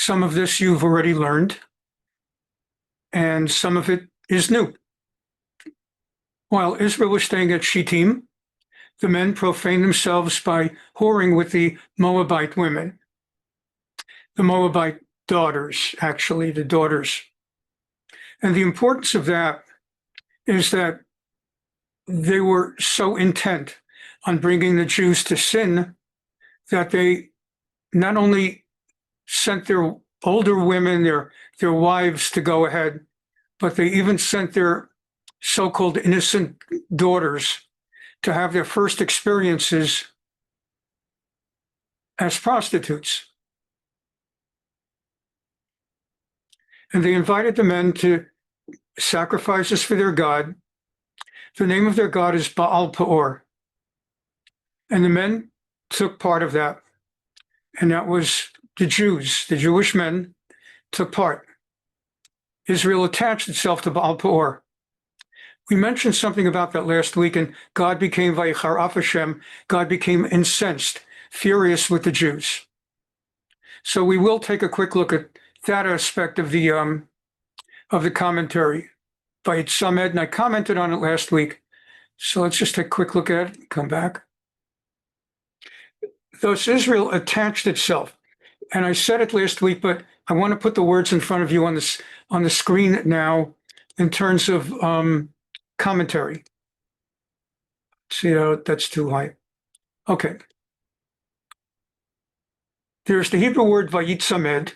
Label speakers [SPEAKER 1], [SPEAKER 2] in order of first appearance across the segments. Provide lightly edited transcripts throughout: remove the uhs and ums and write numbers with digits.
[SPEAKER 1] Some of this you've already learned, and some of it is new. While Israel was staying at Shittim, the men profaned themselves by whoring with the Moabite women. The Moabite daughters, actually, the daughters. And the importance of that is that they were so intent on bringing the Jews to sin that they not only sent their older women, their wives to go ahead, but they even sent their so-called innocent daughters to have their first experiences as prostitutes. And they invited the men to sacrifices for their god. The name of their god is Baal Peor. And the men took part of that. And that was the Jews, the Jewish men took part. Israel attached itself to Baal Peor. We mentioned something about that last week, and God became Vayichar Hashem. God became incensed, furious with the Jews. So we will take a quick look at that aspect of the commentary by Samed, and I commented on it last week. So let's just take a quick look at it and come back. Thus Israel attached itself, and I said it last week, but I want to put the words in front of you on the screen now in terms of commentary. See how that's too high. Okay. There's the Hebrew word vayitzamed,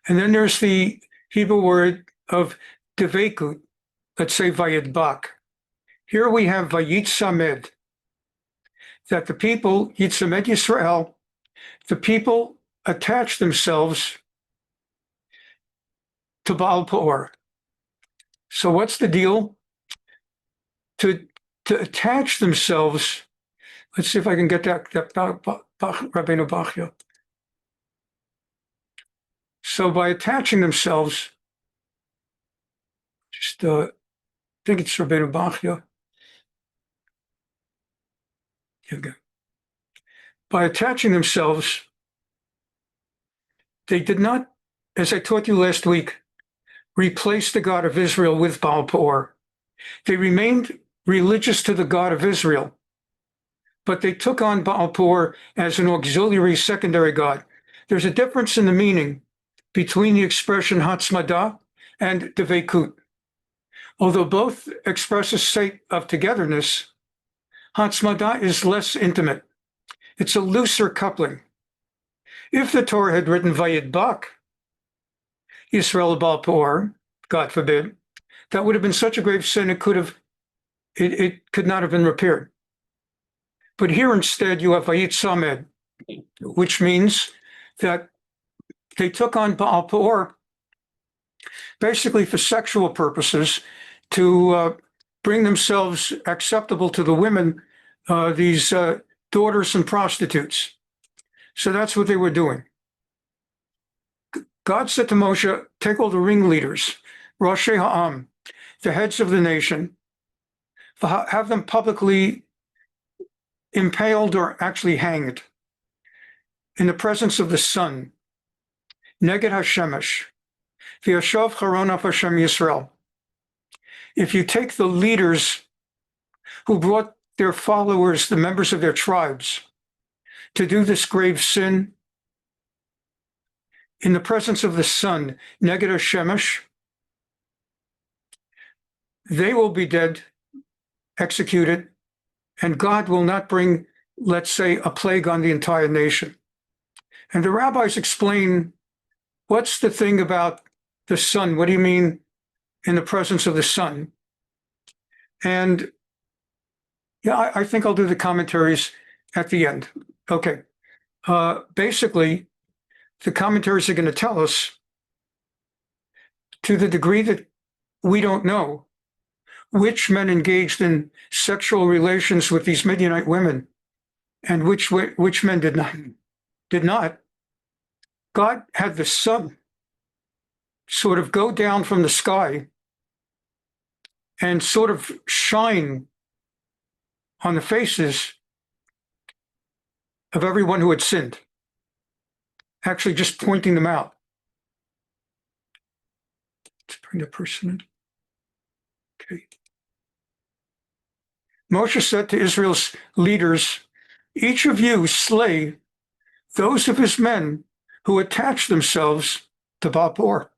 [SPEAKER 1] and then there's the Hebrew word of devekut, let's say vayidbak. Here we have vayitzamed, that the people, Yitzamed Yisrael, the people attach themselves to Baal Peor. So what's the deal? To attach themselves, let's see if I can get that Rabbeinu Bachya. So by attaching themselves, just I think it's Rabbeinu Bachya. Here we go. By attaching themselves, they did not, as I taught you last week, replace the God of Israel with Baal Peor. They remained religious to the God of Israel, but they took on Baal Peor as an auxiliary secondary God. There's a difference in the meaning between the expression Hatzmadah and Devekut. Although both express a state of togetherness, Hatzmadah is less intimate. It's a looser coupling. If the Torah had written Vayidbak, Yisrael Baal Peor, God forbid, that would have been such a grave sin it could not have been repaired. But here instead you have Vayitzamed, which means that they took on Baal Peor basically for sexual purposes to bring themselves acceptable to the women, these daughters and prostitutes. So that's what they were doing. God said to Moshe, take all the ringleaders, Roshei Ha'am, the heads of the nation, have them publicly impaled or actually hanged in the presence of the sun, Neged HaShemesh, V'yashov Charon af Hashem Yisrael. If you take the leaders who brought their followers, the members of their tribes, to do this grave sin in the presence of the sun, Neged HaShemesh, they will be dead, executed, and God will not bring, let's say, a plague on the entire nation. And the rabbis explain, what's the thing about the sun? What do you mean in the presence of the sun? And yeah, I think I'll do the commentaries at the end. Okay. Basically, the commentaries are going to tell us, to the degree that we don't know, which men engaged in sexual relations with these Midianite women and which men did not. God had the sun sort of go down from the sky and sort of shine on the faces of everyone who had sinned. actually just pointing them out. Let's bring the person in. Okay. Moshe said to Israel's leaders, each of you slay those of his men who attach themselves to Baal Peor.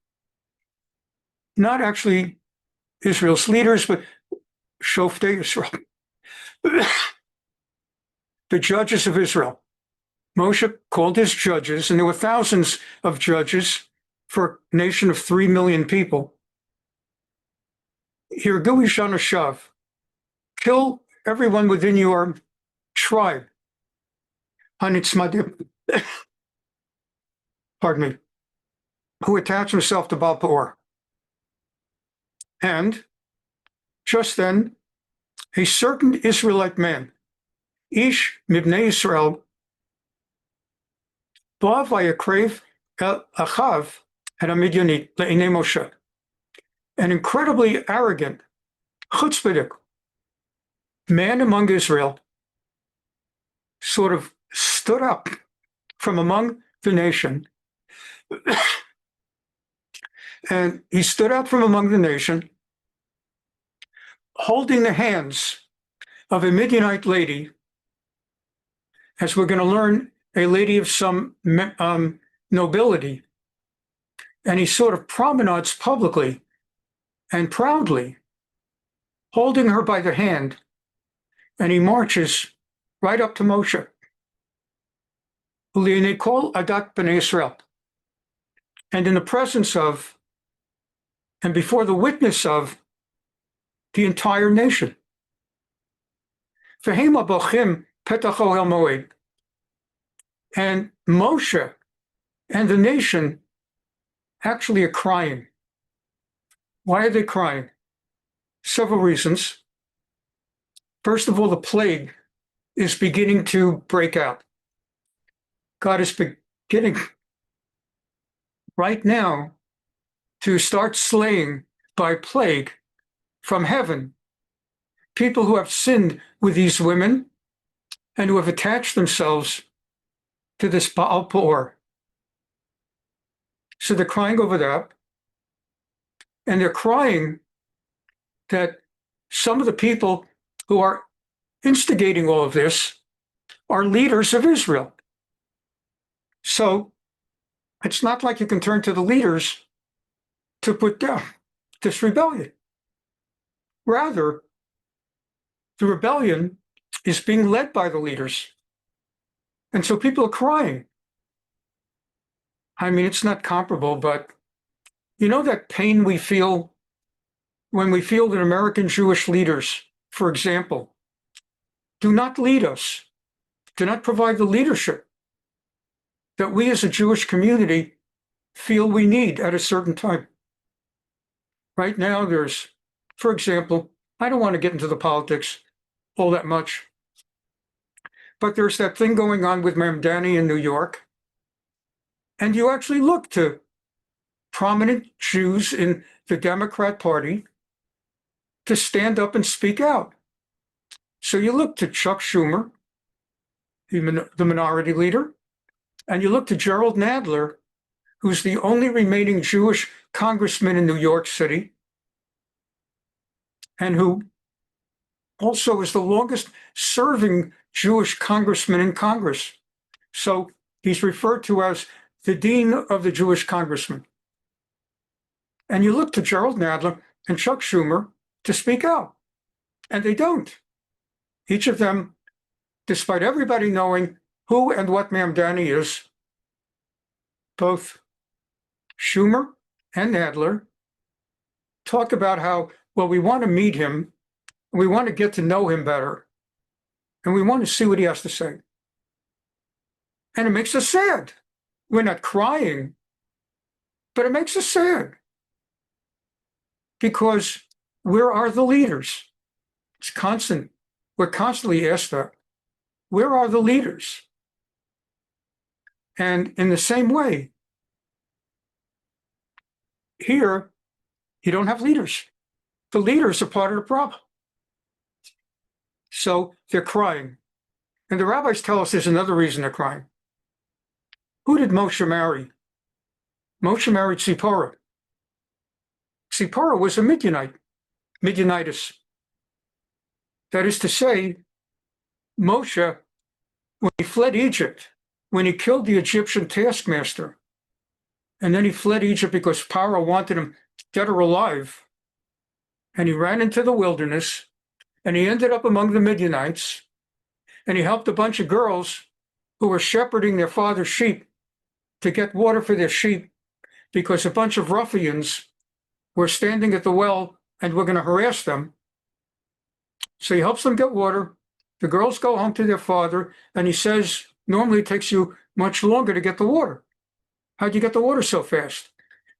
[SPEAKER 1] Not actually Israel's leaders, but Shoftei Israel, the judges of Israel. Moshe called his judges, and there were thousands of judges for a nation of 3 million people. Hirgu Ishanashav, kill everyone within your tribe. Hanitzmadim, pardon me, who attach himself to Baal Peor. And just then, a certain Israelite man, Ish Mibnei Israel, Ba vayakrav el Achav and a Midianite le'inei Moshe, an incredibly arrogant, chutzpahdik man among Israel, sort of stood up from among the nation, and he stood out from among the nation, holding the hands of a Midianite lady, as we're going to learn, a lady of some nobility, and he sort of promenades publicly and proudly, holding her by the hand, and he marches right up to Moshe. U'li'nei adat b'nei Israel, and in the presence of, and before the witness of, the entire nation. V'hema bochim petach ohel moed, and Moshe and the nation actually are crying. Why are they crying? Several reasons. First of all, the plague is beginning to break out. God is beginning right now to start slaying by plague from heaven people who have sinned with these women and who have attached themselves to this Baal Peor. So they're crying over that. And they're crying that some of the people who are instigating all of this are leaders of Israel. So it's not like you can turn to the leaders to put down this rebellion. Rather, the rebellion is being led by the leaders. And so people are crying. I mean, it's not comparable, but you know that pain we feel when we feel that American Jewish leaders, for example, do not lead us, do not provide the leadership that we as a Jewish community feel we need at a certain time. Right now, there's, for example, I don't want to get into the politics all that much, but there's that thing going on with Mamdani in New York, and you actually look to prominent Jews in the Democrat Party to stand up and speak out. So you look to Chuck Schumer, the minority leader, and you look to Gerald Nadler, who's the only remaining Jewish congressman in New York City, and who also is the longest serving Jewish congressman in Congress. So he's referred to as the dean of the Jewish congressmen. And you look to Gerald Nadler and Chuck Schumer to speak out, and they don't. Each of them, despite everybody knowing who and what Mamdani is, both Schumer and Nadler talk about how, well, we want to meet him, we want to get to know him better, and we want to see what he has to say. And it makes us sad. We're not crying, but it makes us sad. Because where are the leaders? It's constant. We're constantly asked that. Where are the leaders? And in the same way, here, you don't have leaders. The leaders are part of the problem. So they're crying. And the rabbis tell us there's another reason they're crying. Who did Moshe marry? Moshe married Zipporah. Zipporah was a Midianitess. That is to say, Moshe, when he fled Egypt, when he killed the Egyptian taskmaster, and then he fled Egypt because Pharaoh wanted him dead or alive, and he ran into the wilderness, and he ended up among the Midianites, and he helped a bunch of girls who were shepherding their father's sheep to get water for their sheep because a bunch of ruffians were standing at the well and were going to harass them. So he helps them get water. The girls go home to their father, and he says, normally it takes you much longer to get the water. How'd you get the water so fast?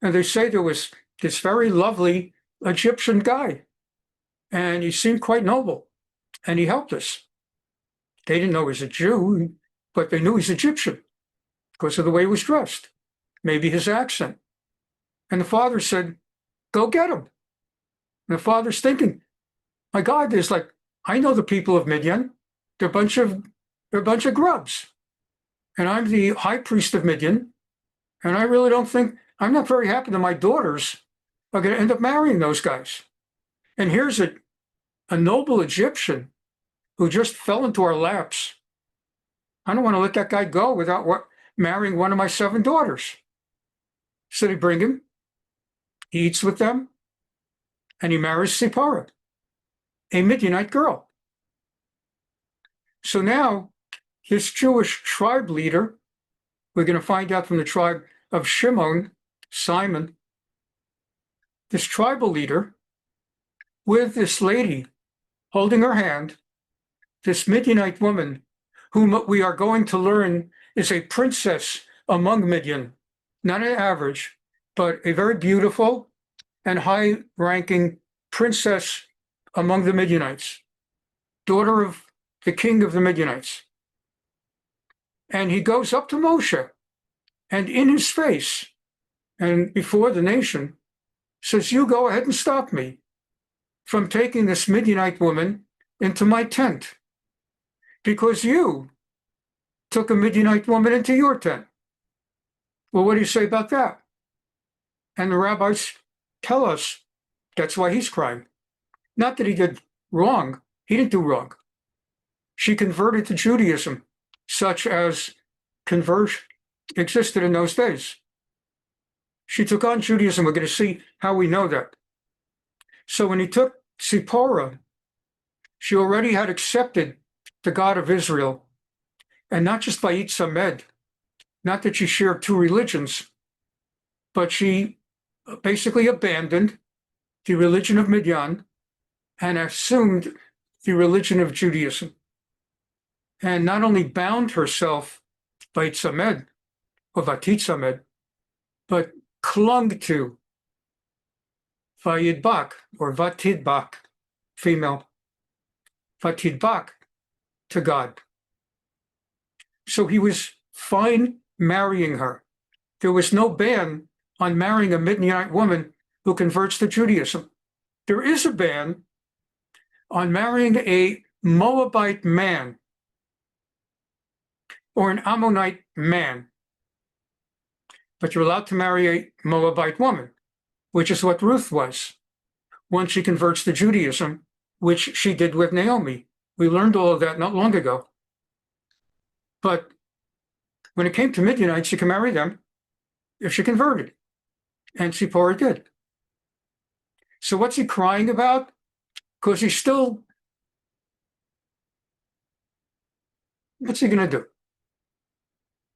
[SPEAKER 1] And they say there was this very lovely Egyptian guy, and he seemed quite noble, and he helped us. They didn't know he was a Jew, but they knew he's Egyptian because of the way he was dressed, maybe his accent. And the father said, go get him. And the father's thinking, my God, I know the people of Midian. They're a bunch of grubs. And I'm the high priest of Midian. And I really I'm not very happy that my daughters are going to end up marrying those guys. And here's a noble Egyptian who just fell into our laps. I don't want to let that guy go without marrying one of my 7 daughters. So they bring him, he eats with them, and he marries Zipporah, a Midianite girl. So now this Jewish tribe leader, we're going to find out from the tribe of Simon, this tribal leader, with this lady holding her hand, this Midianite woman, whom we are going to learn is a princess among Midian, not an average, but a very beautiful and high-ranking princess among the Midianites, daughter of the king of the Midianites. And he goes up to Moshe, and in his face, and before the nation, says, you go ahead and stop me from taking this Midianite woman into my tent, because you took a Midianite woman into your tent. Well, what do you say about that? And the rabbis tell us that's why he's crying. Not that he did wrong. He didn't do wrong. She converted to Judaism, such as conversion existed in those days. She took on Judaism. We're going to see how we know that. So when he took Zipporah, she already had accepted the God of Israel, and not just by inciting, not that she shared 2 religions, but she basically abandoned the religion of Midian and assumed the religion of Judaism, and not only bound herself by inciting or vatitzamed, but clung to vayidbak or vatidbak, female, vatidbak, to God. So he was fine marrying her. There was no ban on marrying a Midianite woman who converts to Judaism. There is a ban on marrying a Moabite man or an Ammonite man. But you're allowed to marry a Moabite woman, which is what Ruth was once she converts to Judaism, which she did with Naomi. We learned all of that not long ago. But when it came to Midianites, you can marry them if she converted. And Zipporah did. So what's he crying about? Because he's still, what's he going to do?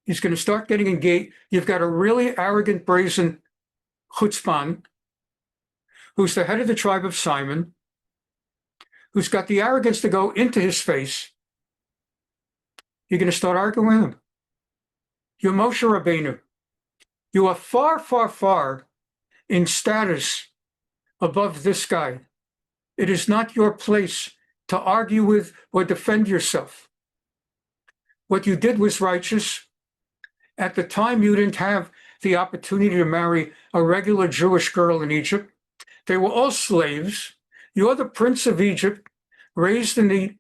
[SPEAKER 1] He's going to start getting engaged. You've got a really arrogant, brazen chutzpan, who's the head of the tribe of Simeon, who's got the arrogance to go into his face. You're going to start arguing with him. You're Moshe Rabbeinu. You are far, far, far in status above this guy. It is not your place to argue with or defend yourself. What you did was righteous. At the time, you didn't have the opportunity to marry a regular Jewish girl in Egypt. They were all slaves. You're the prince of Egypt, raised in the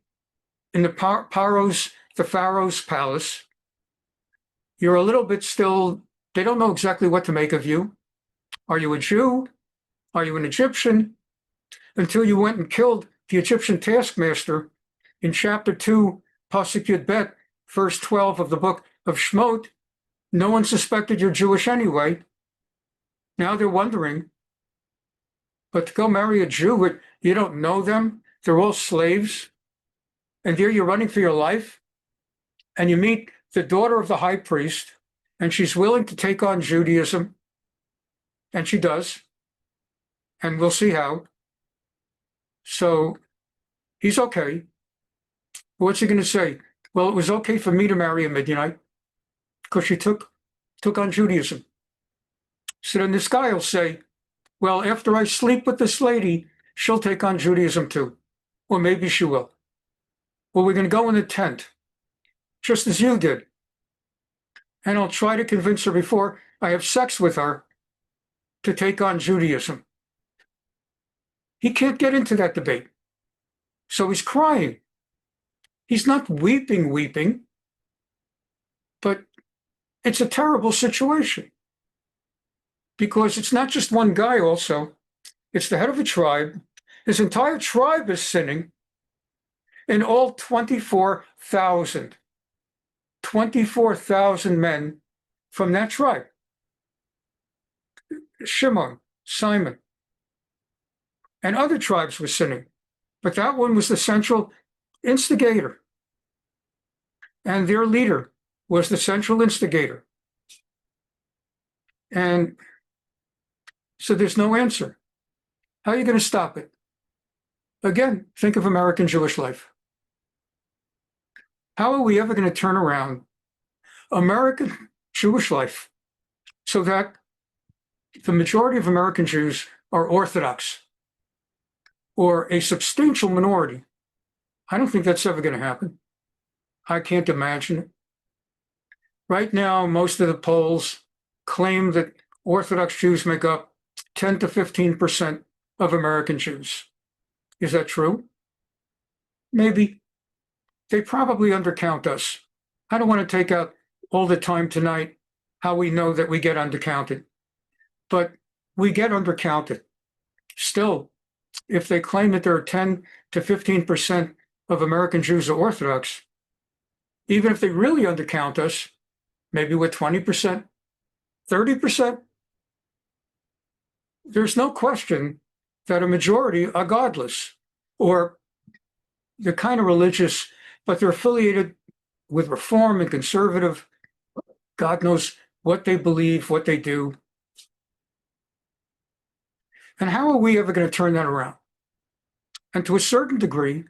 [SPEAKER 1] Pharaoh's palace. You're a little bit still, they don't know exactly what to make of you. Are you a Jew? Are you an Egyptian? Until you went and killed the Egyptian taskmaster in chapter 2, Pasuk Yud Bet, verse 12 of the book of Shmot, no one suspected you're Jewish anyway. Now they're wondering. But to go marry a Jew, you don't know them, they're all slaves, and there you're running for your life, and you meet the daughter of the high priest, and she's willing to take on Judaism, and she does, and we'll see how. So he's okay. What's he going to say? Well, it was okay for me to marry a Midianite because she took on Judaism. So then this guy will say, well, after I sleep with this lady, she'll take on Judaism too. Or maybe she will. Well, we're going to go in the tent, just as you did. And I'll try to convince her before I have sex with her to take on Judaism. He can't get into that debate. So he's crying. He's not weeping, but it's a terrible situation. Because it's not just one guy also. It's the head of a tribe. His entire tribe is sinning. And all 24,000 men from that tribe. Shimon, Simon, and other tribes were sinning. But that one was the central instigator. And their leader was the central instigator. And so there's no answer. How are you going to stop it? Again, think of American Jewish life. How are we ever going to turn around American Jewish life so that the majority of American Jews are Orthodox or a substantial minority? I don't think that's ever going to happen. I can't imagine it. Right now, most of the polls claim that Orthodox Jews make up 10 to 15% of American Jews. Is that true? Maybe. They probably undercount us. I don't want to take out all the time tonight how we know that we get undercounted, but we get undercounted. Still, if they claim that there are 10 to 15% of American Jews are Orthodox, even if they really undercount us, maybe with 20%, 30%, there's no question that a majority are godless, or they're kind of religious, but they're affiliated with Reform and Conservative. God knows what they believe, what they do. And how are we ever going to turn that around? And to a certain degree,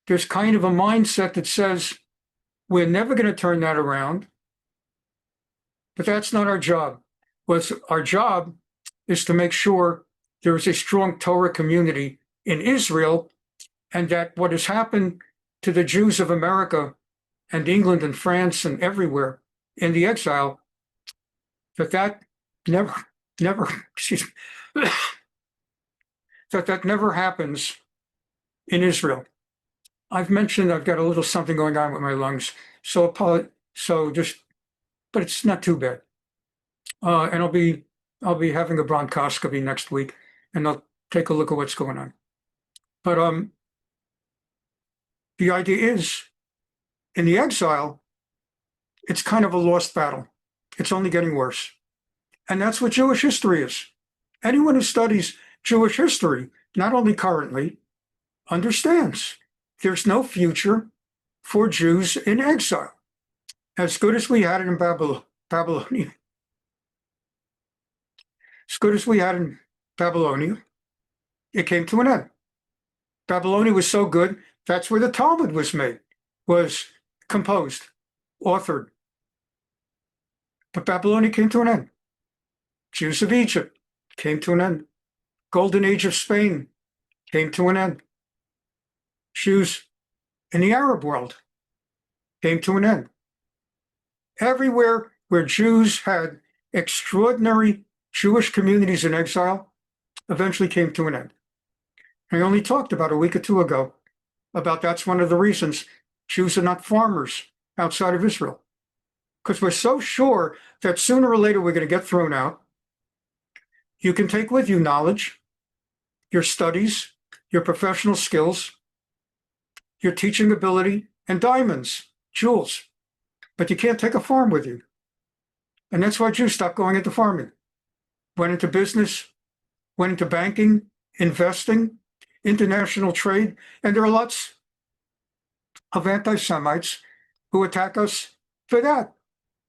[SPEAKER 1] there's kind of a mindset that says we're never going to turn that around, but that's not our job. What's our job is to make sure there is a strong Torah community in Israel, and that what has happened to the Jews of America and England and France and everywhere in the exile, that never, excuse me, that never happens in Israel. I've mentioned I've got a little something going on with my lungs, but it's not too bad. And I'll be having a bronchoscopy next week, and I'll take a look at what's going on. But the idea is, in the exile, it's kind of a lost battle. It's only getting worse. And that's what Jewish history is. Anyone who studies Jewish history, not only currently, understands there's no future for Jews in exile. As good as we had it in Babylonia, it came to an end. Babylonia was so good, that's where the Talmud was composed, authored. But Babylonia came to an end. Jews of Egypt came to an end. Golden Age of Spain came to an end. Jews in the Arab world came to an end. Everywhere where Jews had extraordinary Jewish communities in exile eventually came to an end. I only talked about a week or two ago about that's one of the reasons Jews are not farmers outside of Israel, because we're so sure that sooner or later we're going to get thrown out. You can take with you knowledge, your studies, your professional skills, your teaching ability, and diamonds, jewels. But you can't take a farm with you. And that's why Jews stopped going into farming, went into business, went into banking, investing, international trade. And there are lots of anti-Semites who attack us for that.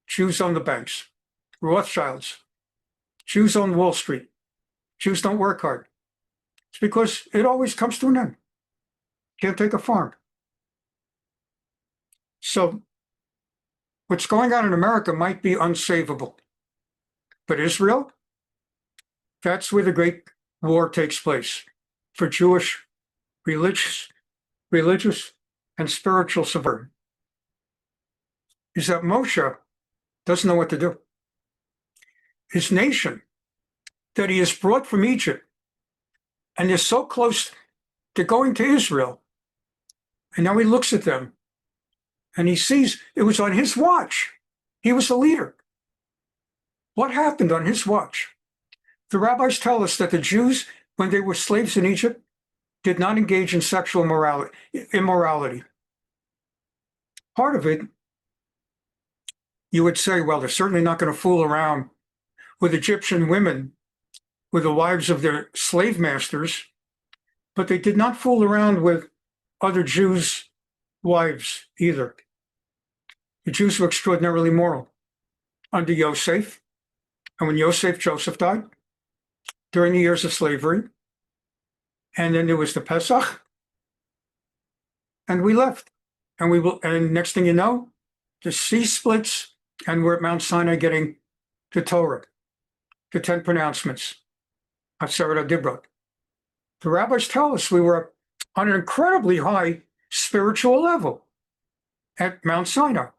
[SPEAKER 1] Jews own the banks, Rothschilds. Jews own Wall Street. Jews don't work hard. It's because it always comes to an end. Can't take a farm. So what's going on in America might be unsavable. But Israel, that's where the great war takes place for Jewish religious and spiritual subversion. Is that Moshe doesn't know what to do. His nation that he has brought from Egypt, and they're so close to going to Israel, and now he looks at them and he sees it was on his watch. He was the leader. What happened on his watch? The rabbis tell us that the Jews, when they were slaves in Egypt, did not engage in sexual immorality. Part of it, you would say, well, they're certainly not going to fool around with Egyptian women, with the wives of their slave masters, but they did not fool around with other Jews' wives either. The Jews were extraordinarily moral. Under Yosef, and when Joseph died, during the years of slavery, and then there was the Pesach, and we left. And next thing you know, the sea splits, and we're at Mount Sinai getting the Torah, the 10 pronouncements, Aseret HaDibrot. The rabbis tell us we were on an incredibly high spiritual level at Mount Sinai.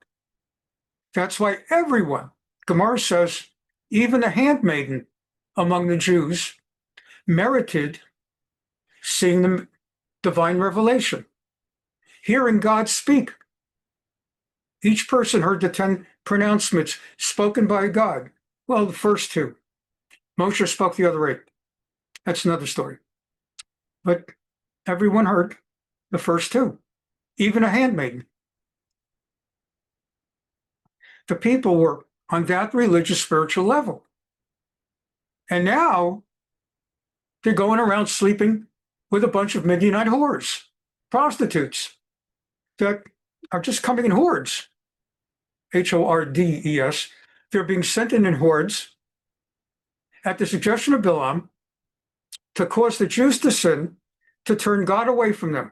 [SPEAKER 1] That's why everyone, Gemara says, even the handmaiden among the Jews, merited seeing the divine revelation, hearing God speak. Each person heard the 10 pronouncements spoken by God. Well, the first 2. Moshe spoke the other 8. That's another story. But everyone heard the first 2, even a handmaiden. The people were on that religious, spiritual level. And now they're going around sleeping with a bunch of Midianite whores, prostitutes, that are just coming in hordes, Hordes. They're being sent in hordes at the suggestion of Bil'am to cause the Jews to sin, to turn God away from them.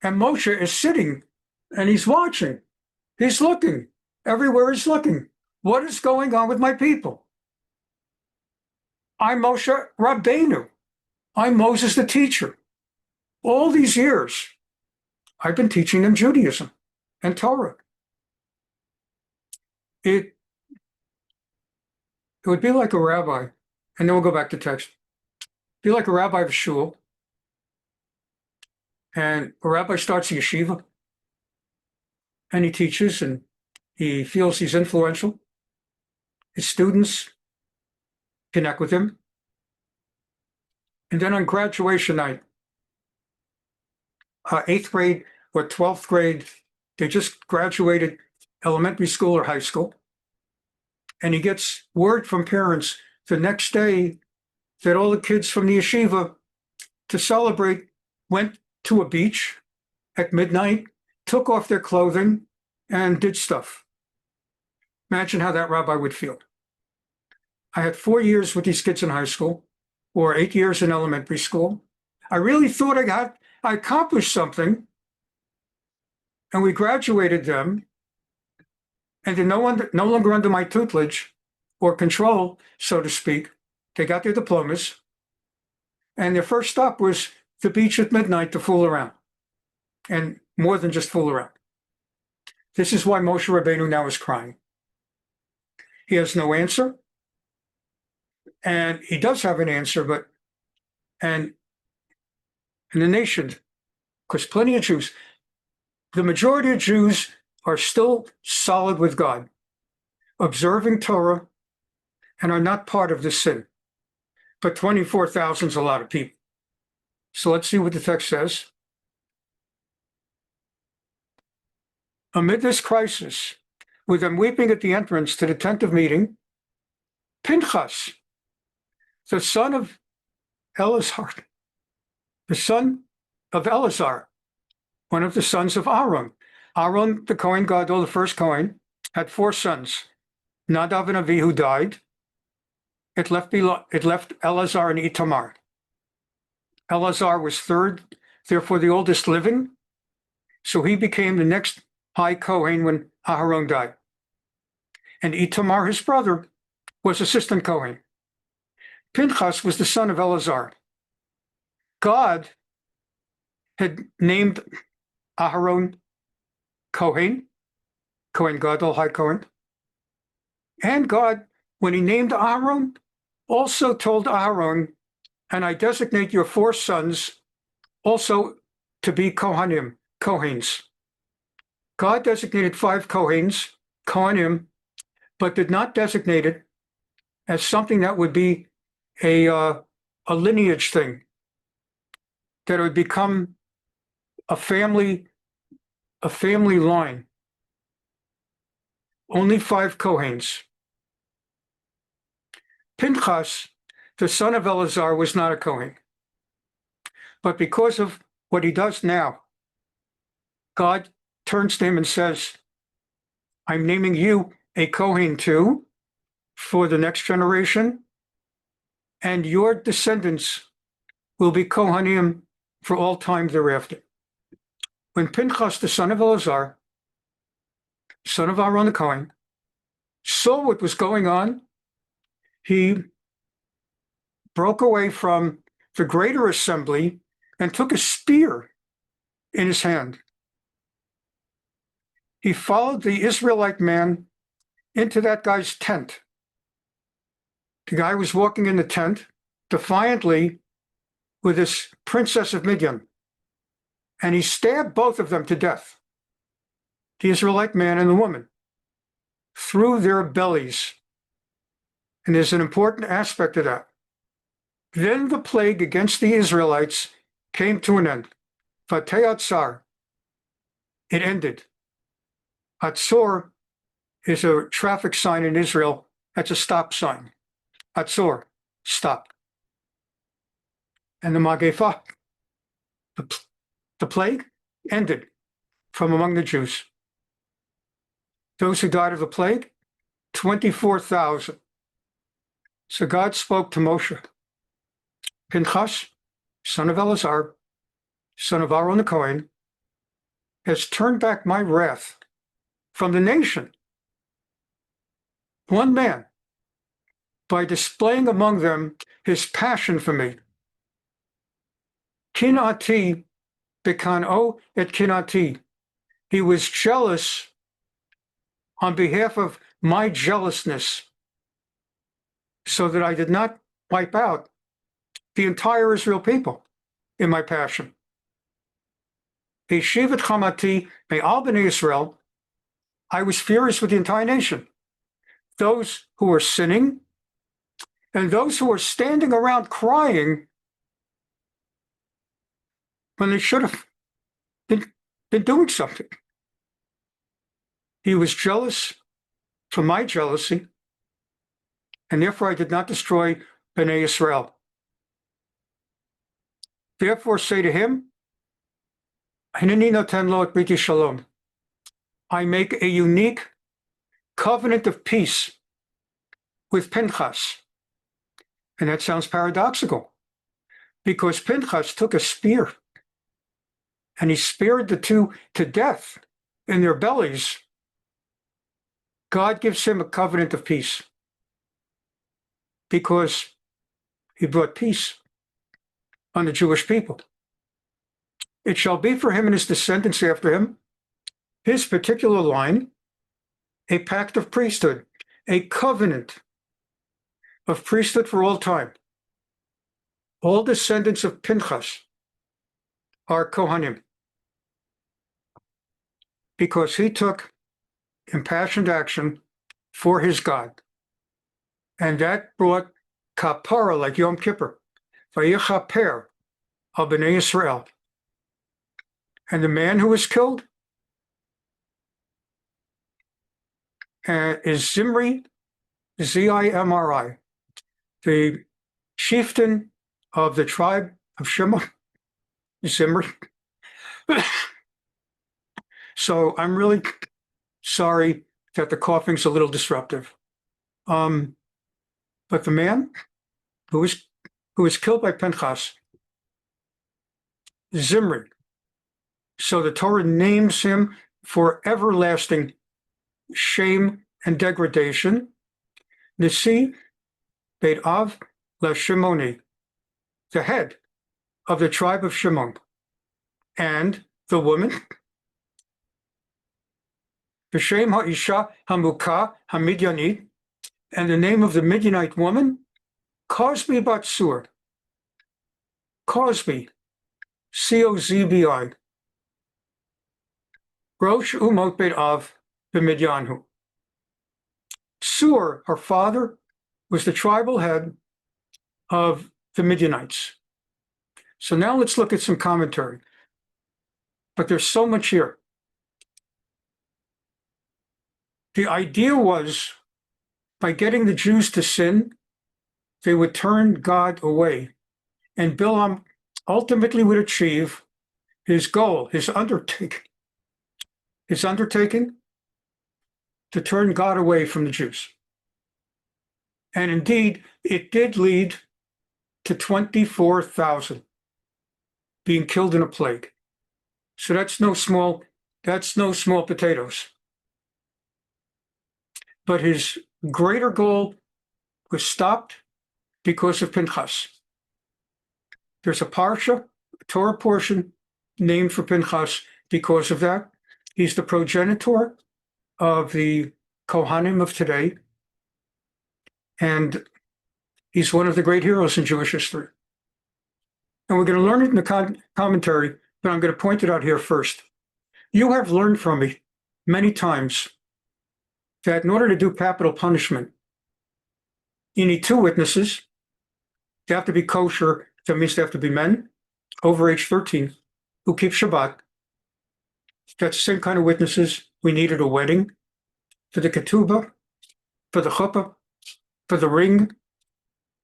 [SPEAKER 1] And Moshe is sitting and he's watching. He's looking. Everywhere he's looking. What is going on with my people? I'm Moshe Rabbeinu. I'm Moses the teacher. All these years, I've been teaching them Judaism and Torah. It would be like a rabbi, and then we'll go back to text. Be like a rabbi of shul, and a rabbi starts a yeshiva, and he teaches, and he feels he's influential. His students connect with him. And then on graduation night, 8th grade or 12th grade, they just graduated elementary school or high school. And he gets word from parents the next day that all the kids from the yeshiva to celebrate went to a beach at midnight, took off their clothing, and did stuff. Imagine how that rabbi would feel. I had 4 years with these kids in high school, or 8 years in elementary school. I really thought I accomplished something, and we graduated them, and they're no longer under my tutelage or control, so to speak. They got their diplomas, and their first stop was the beach at midnight to fool around, and more than just fool around. This is why Moshe Rabbeinu now is crying. He has no answer, and he does have an answer, and the nation, because plenty of Jews, the majority of Jews are still solid with God, observing Torah, and are not part of this sin. But 24,000 is a lot of people. So let's see what the text says. Amid this crisis, with them weeping at the entrance to the tent of meeting, Pinchas, the son of Elazar, one of the sons of Aharon. Aharon the Kohen Gadol, the first Kohen, had 4 sons. Nadav and Avihu died. It left Elazar and Itamar. Elazar was third, therefore the oldest living, so he became the next high Kohen when Aharon died. And Itamar, his brother, was assistant Kohen. Pinchas was the son of Elazar. God had named Aharon Kohen Gadol, high Kohen. And God, when he named Aharon, also told Aharon, and I designate your 4 sons also to be Kohens. God designated 5 Kohanim, but did not designate it as something that would be a lineage thing, that it would become a family line. Only 5 Kohens. Pinchas, the son of Elazar, was not a Kohen. But because of what he does now, God turns to him and says, I'm naming you a Kohen too for the next generation, and your descendants will be Kohanim for all time thereafter. When Pinchas, the son of Elazar, son of Aharon the Kohen, saw what was going on, he broke away from the greater assembly and took a spear in his hand. He followed the Israelite man into that guy's tent. The guy was walking in the tent defiantly with this princess of Midian, and he stabbed both of them to death, the Israelite man and the woman, through their bellies. And there's an important aspect of that. Then the plague against the Israelites came to an end. Vateyatzar. It ended. Atzor is a traffic sign in Israel. That's a stop sign. Atzor, stop. And the Magefa, the plague, ended from among the Jews. Those who died of the plague, 24,000. So God spoke to Moshe. Pinchas, son of Elazar, son of Aharon the Kohen, has turned back my wrath from the nation, one man, by displaying among them his passion for me. Kinati bekano et kinati. He was jealous on behalf of my jealousness, so that I did not wipe out the entire Israel people in my passion. Beshivat chamati me'al b'nei Israel. I was furious with the entire nation. Those who were sinning and those who were standing around crying when they should have been doing something. He was jealous for my jealousy, and therefore I did not destroy Bnei Israel. Therefore say to him, Hineni noten lo et briti shalom. I make a unique covenant of peace with Pinchas. And that sounds paradoxical, because Pinchas took a spear and he speared the 2 to death in their bellies. God gives him a covenant of peace because he brought peace on the Jewish people. It shall be for him and his descendants after him, his particular line, a pact of priesthood, a covenant of priesthood for all time. All descendants of Pinchas are Kohanim, because he took impassioned action for his God. And that brought kapara, like Yom Kippur, vayichaper al b'nei Israel. And the man who was killed is Zimri, Zimri, the chieftain of the tribe of Shimon, Zimri. So I'm really sorry that the coughing's a little disruptive. But the man who was killed by Pinchas, Zimri. So the Torah names him for everlasting shame and degradation. Nisi Beit Av LaShimoni, the head of the tribe of Shimon, and the woman, B'Shem Ha'isha Hamuka Hamidianit, and the name of the Midianite woman, Cozbi bat Sur. Cozbi, Cozbi. Rosh Umot Beit Av B'Midyanhu. Sur, her father, was the tribal head of the Midianites. So now let's look at some commentary. But there's so much here. The idea was, by getting the Jews to sin, they would turn God away. And Bil'am ultimately would achieve his goal, his undertaking to turn God away from the Jews. And indeed, it did lead to 24,000 being killed in a plague. So that's no small potatoes. But his greater goal was stopped because of Pinchas. There's a parsha, a Torah portion, named for Pinchas because of that. He's the progenitor of the Kohanim of today, and he's one of the great heroes in Jewish history. And we're going to learn it in the commentary, but I'm going to point it out here first. You have learned from me many times that in order to do capital punishment, you need two witnesses. They have to be kosher. That means they have to be men over age 13 who keep Shabbat. That's the same kind of witnesses we need at a wedding, for the ketubah, for the chuppah, for the ring,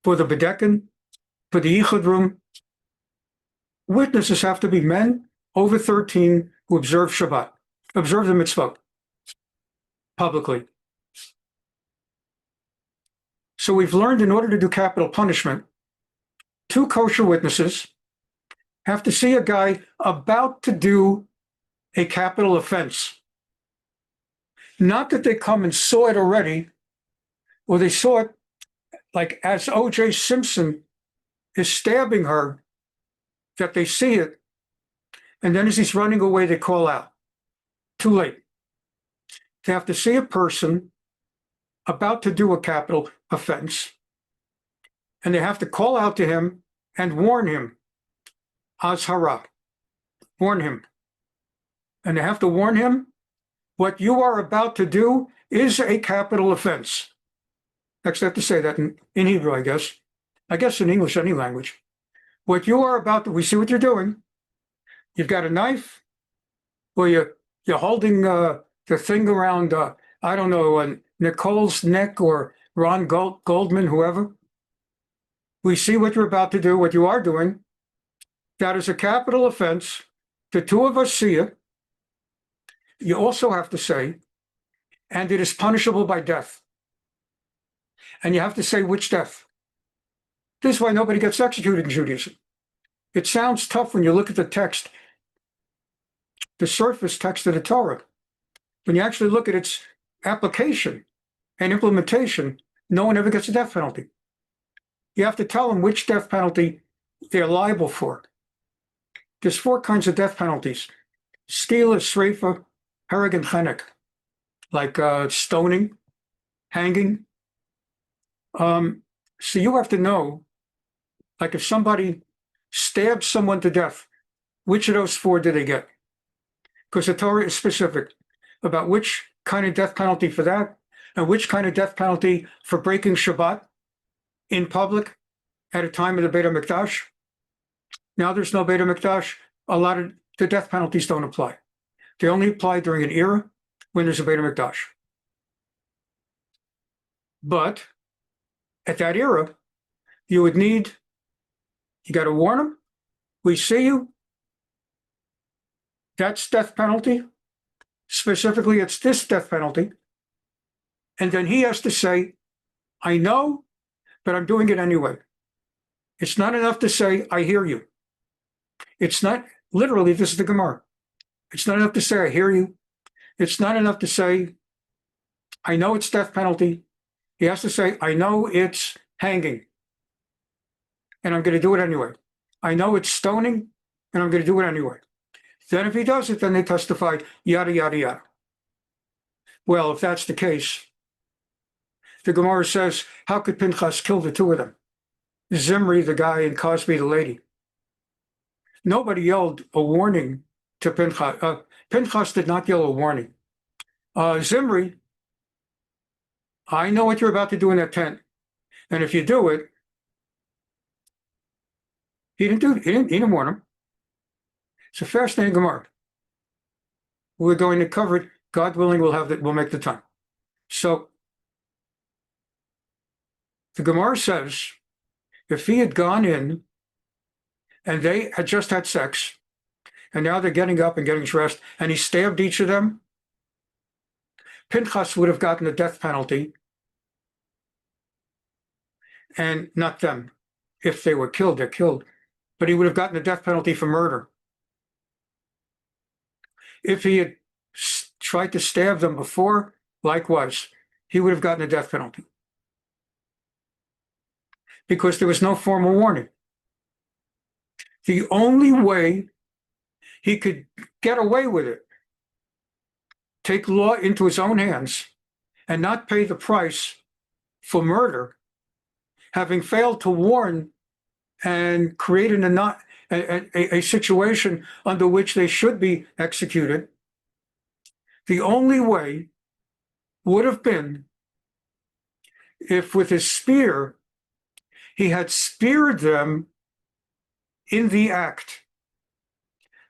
[SPEAKER 1] for the bedekin, for the yichud room. Witnesses have to be men over 13 who observe Shabbat, observe the mitzvot publicly. So we've learned, in order to do capital punishment, two kosher witnesses have to see a guy about to do a capital offense. Not that they come and saw it already, or they saw it like as O.J. Simpson is stabbing her, that they see it, and then as he's running away, they call out. Too late. They have to see a person about to do a capital offense, and they have to call out to him and warn him. Azhara. Warn him. And they have to warn him, what you are about to do is a capital offense. Actually, I have to say that in Hebrew, I guess. I guess in English, any language. What you are about to, we see what you're doing. You've got a knife, or you're holding the thing around, I don't know, Nicole's neck, or Ron Goldman, whoever. We see what you're about to do, what you are doing. That is a capital offense. The two of us see it. You also have to say, and it is punishable by death. And you have to say which death. This is why nobody gets executed in Judaism. It sounds tough when you look at the text, the surface text of the Torah. When you actually look at its application and implementation, no one ever gets a death penalty. You have to tell them which death penalty they're liable for. There's four kinds of death penalties: skila, sreifa, hereg, and chenek, like stoning, hanging. So you have to know, like if somebody stabs someone to death, which of those four do they get? Because the Torah is specific about which kind of death penalty for that, and which kind of death penalty for breaking Shabbat in public at a time of the Beit HaMikdash. Now there's no Beit HaMikdash. A lot of the death penalties don't apply. They only apply during an era when there's a Beit HaMikdash. But at that era, you got to warn them. We see you. That's death penalty. Specifically, it's this death penalty. And then he has to say, I know, but I'm doing it anyway. It's not enough to say, I hear you. It's not, literally, this is the Gemara. It's not enough to say, I hear you. It's not enough to say, I know it's death penalty. He has to say, I know it's hanging, and I'm going to do it anyway. I know it's stoning, and I'm going to do it anyway. Then if he does it, then they testify, yada, yada, yada. Well, if that's the case, the Gemara says, how could Pinchas kill the two of them? Zimri, the guy, and Cozbi, the lady. Nobody yelled a warning to Pinchas. Pinchas did not yell a warning. Zimri, I know what you're about to do in that tent. And if you do it, he didn't warn him. It's a fascinating Gemara. We're going to cover it. God willing, we'll make the time. So the Gemara says, if he had gone in and they had just had sex, and now they're getting up and getting dressed, and he stabbed each of them, Pinchas would have gotten the death penalty, and not them. If they were killed, they're killed. But he would have gotten the death penalty for murder. If he had tried to stab them before, likewise, he would have gotten a death penalty. Because there was no formal warning. The only way he could get away with it, take law into his own hands, and not pay the price for murder, having failed to warn and created a situation under which they should be executed, the only way would have been if with his spear he had speared them in the act,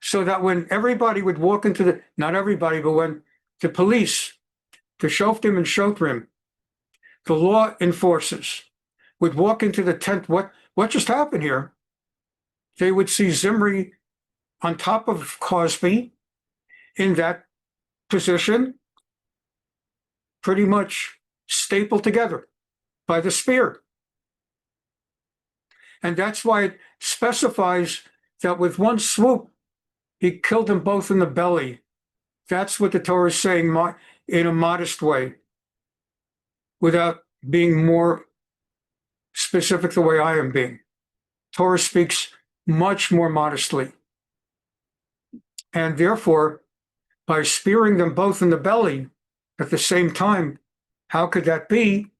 [SPEAKER 1] so that when everybody would walk into not everybody, but when the police, the shoftim and shotrim, the law enforcers, would walk into the tent, what just happened here? They would see Zimri on top of Cozbi in that position, pretty much stapled together by the spear. And that's why it specifies that with one swoop, he killed them both in the belly. That's what the Torah is saying in a modest way, without being more specific the way I am being. Torah speaks much more modestly. And therefore, by spearing them both in the belly at the same time, how could that be?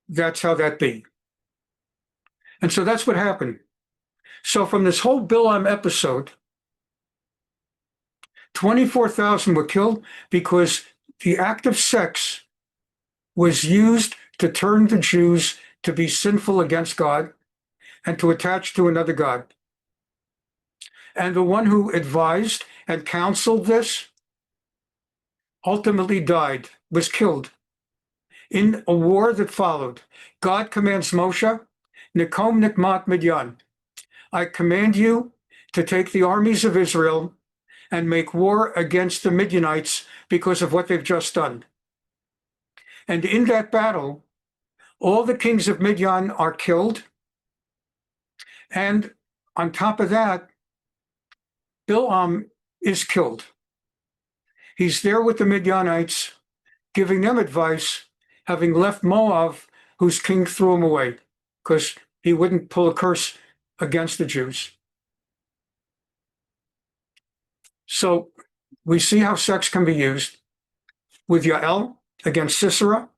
[SPEAKER 1] That's how that be. And so that's what happened. So from this whole Bil'am episode, 24,000 were killed because the act of sex was used to turn the Jews to be sinful against God and to attach to another God. And the one who advised and counseled this ultimately died, was killed in a war that followed. God commands Moshe, Moav-Midian, I command you to take the armies of Israel and make war against the Midianites because of what they've just done. And in that battle, all the kings of Midian are killed. And on top of that, Bil'am is killed. He's there with the Midianites, giving them advice, having left Moav, whose king threw him away because he wouldn't pull a curse against the Jews. So we see how sex can be used with Yael against Sisera,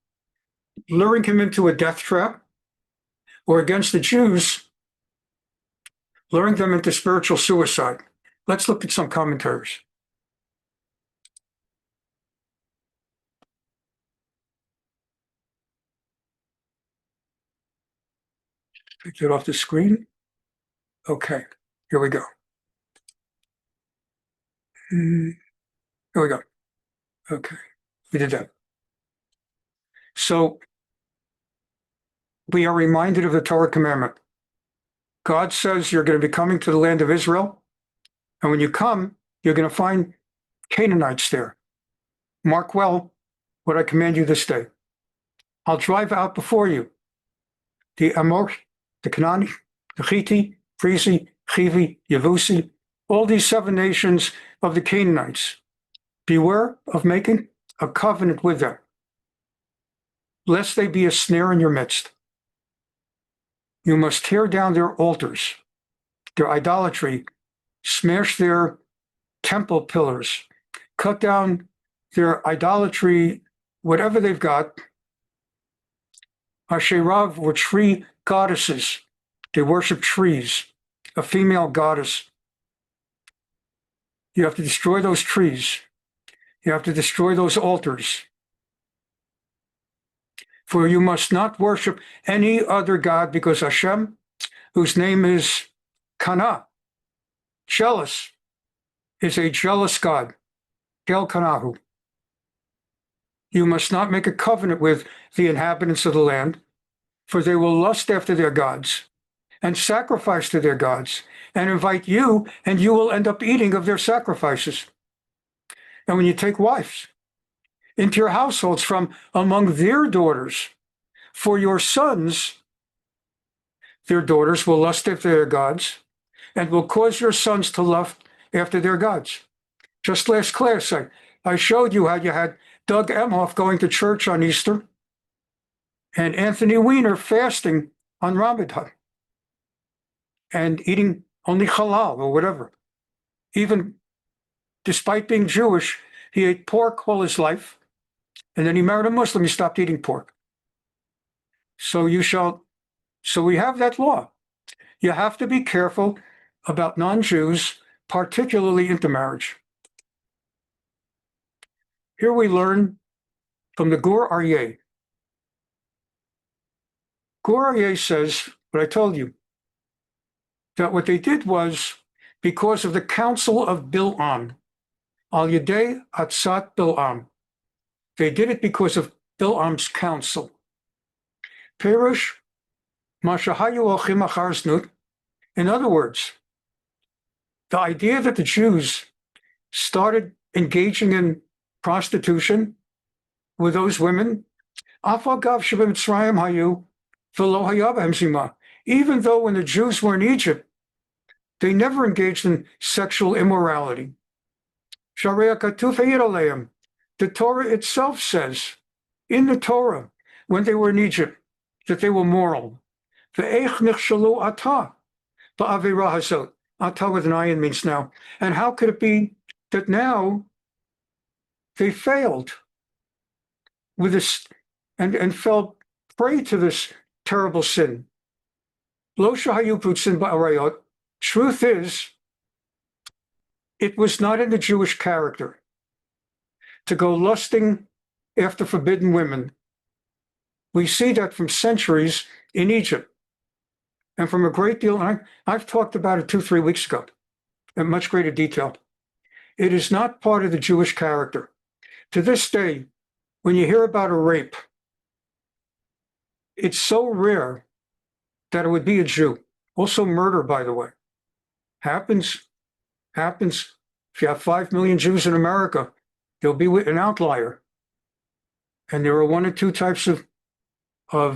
[SPEAKER 1] luring him into a death trap, or against the Jews, luring them into spiritual suicide. Let's look at some commentaries. Take it off the screen. Okay, here we go. Here we go. Okay, we did that. So we are reminded of the Torah commandment. God says you're going to be coming to the land of Israel, and when you come, you're going to find Canaanites there. Mark well what I command you this day. I'll drive out before you the Amor, the Canaani, the Hitti, Frizi, Chivi, Yevusi, all these 7 nations of the Canaanites. Beware of making a covenant with them, lest they be a snare in your midst. You must tear down their altars, their idolatry, smash their temple pillars, cut down their idolatry, whatever they've got. Asherav were tree goddesses. They worship trees, a female goddess. You have to destroy those trees. You have to destroy those altars. For you must not worship any other god, because Hashem, whose name is Kana, jealous, is a jealous God. Kel Kanahu. You must not make a covenant with the inhabitants of the land, for they will lust after their gods and sacrifice to their gods and invite you, and you will end up eating of their sacrifices. And when you take wives into your households from among their daughters, for your sons, their daughters will lust after their gods and will cause your sons to lust after their gods. Just last class, I showed you how you had Doug Emhoff going to church on Easter and Anthony Weiner fasting on Ramadan and eating only halal or whatever. Even despite being Jewish, he ate pork all his life, and then he married a Muslim, he stopped eating pork. So we have that law. You have to be careful about non-Jews, particularly intermarriage. Here we learn from the Gur Aryeh. Gur Aryeh says, what I told you, that what they did was because of the counsel of Bil'am, al yedei atzat Bil'am. They did it because of Bil'am's counsel. Perush mashahayu ochim achar znut. In other words, the idea that the Jews started engaging in prostitution with those women, even though when the Jews were in Egypt, they never engaged in sexual immorality. The Torah itself says, in the Torah, when they were in Egypt, that they were moral. Ata with an ayin means now. And how could it be that now they failed with this and fell prey to this terrible sin? Truth is, it was not in the Jewish character to go lusting after forbidden women. We see that from centuries in Egypt and from a great deal, and I've talked about it 2-3 weeks ago in much greater detail. It is not part of the Jewish character. To this day, when you hear about a rape, it's so rare that it would be a Jew. Also murder, by the way. Happens. If you have 5 million Jews in America, there'll be an outlier. And there are 1 or 2 types of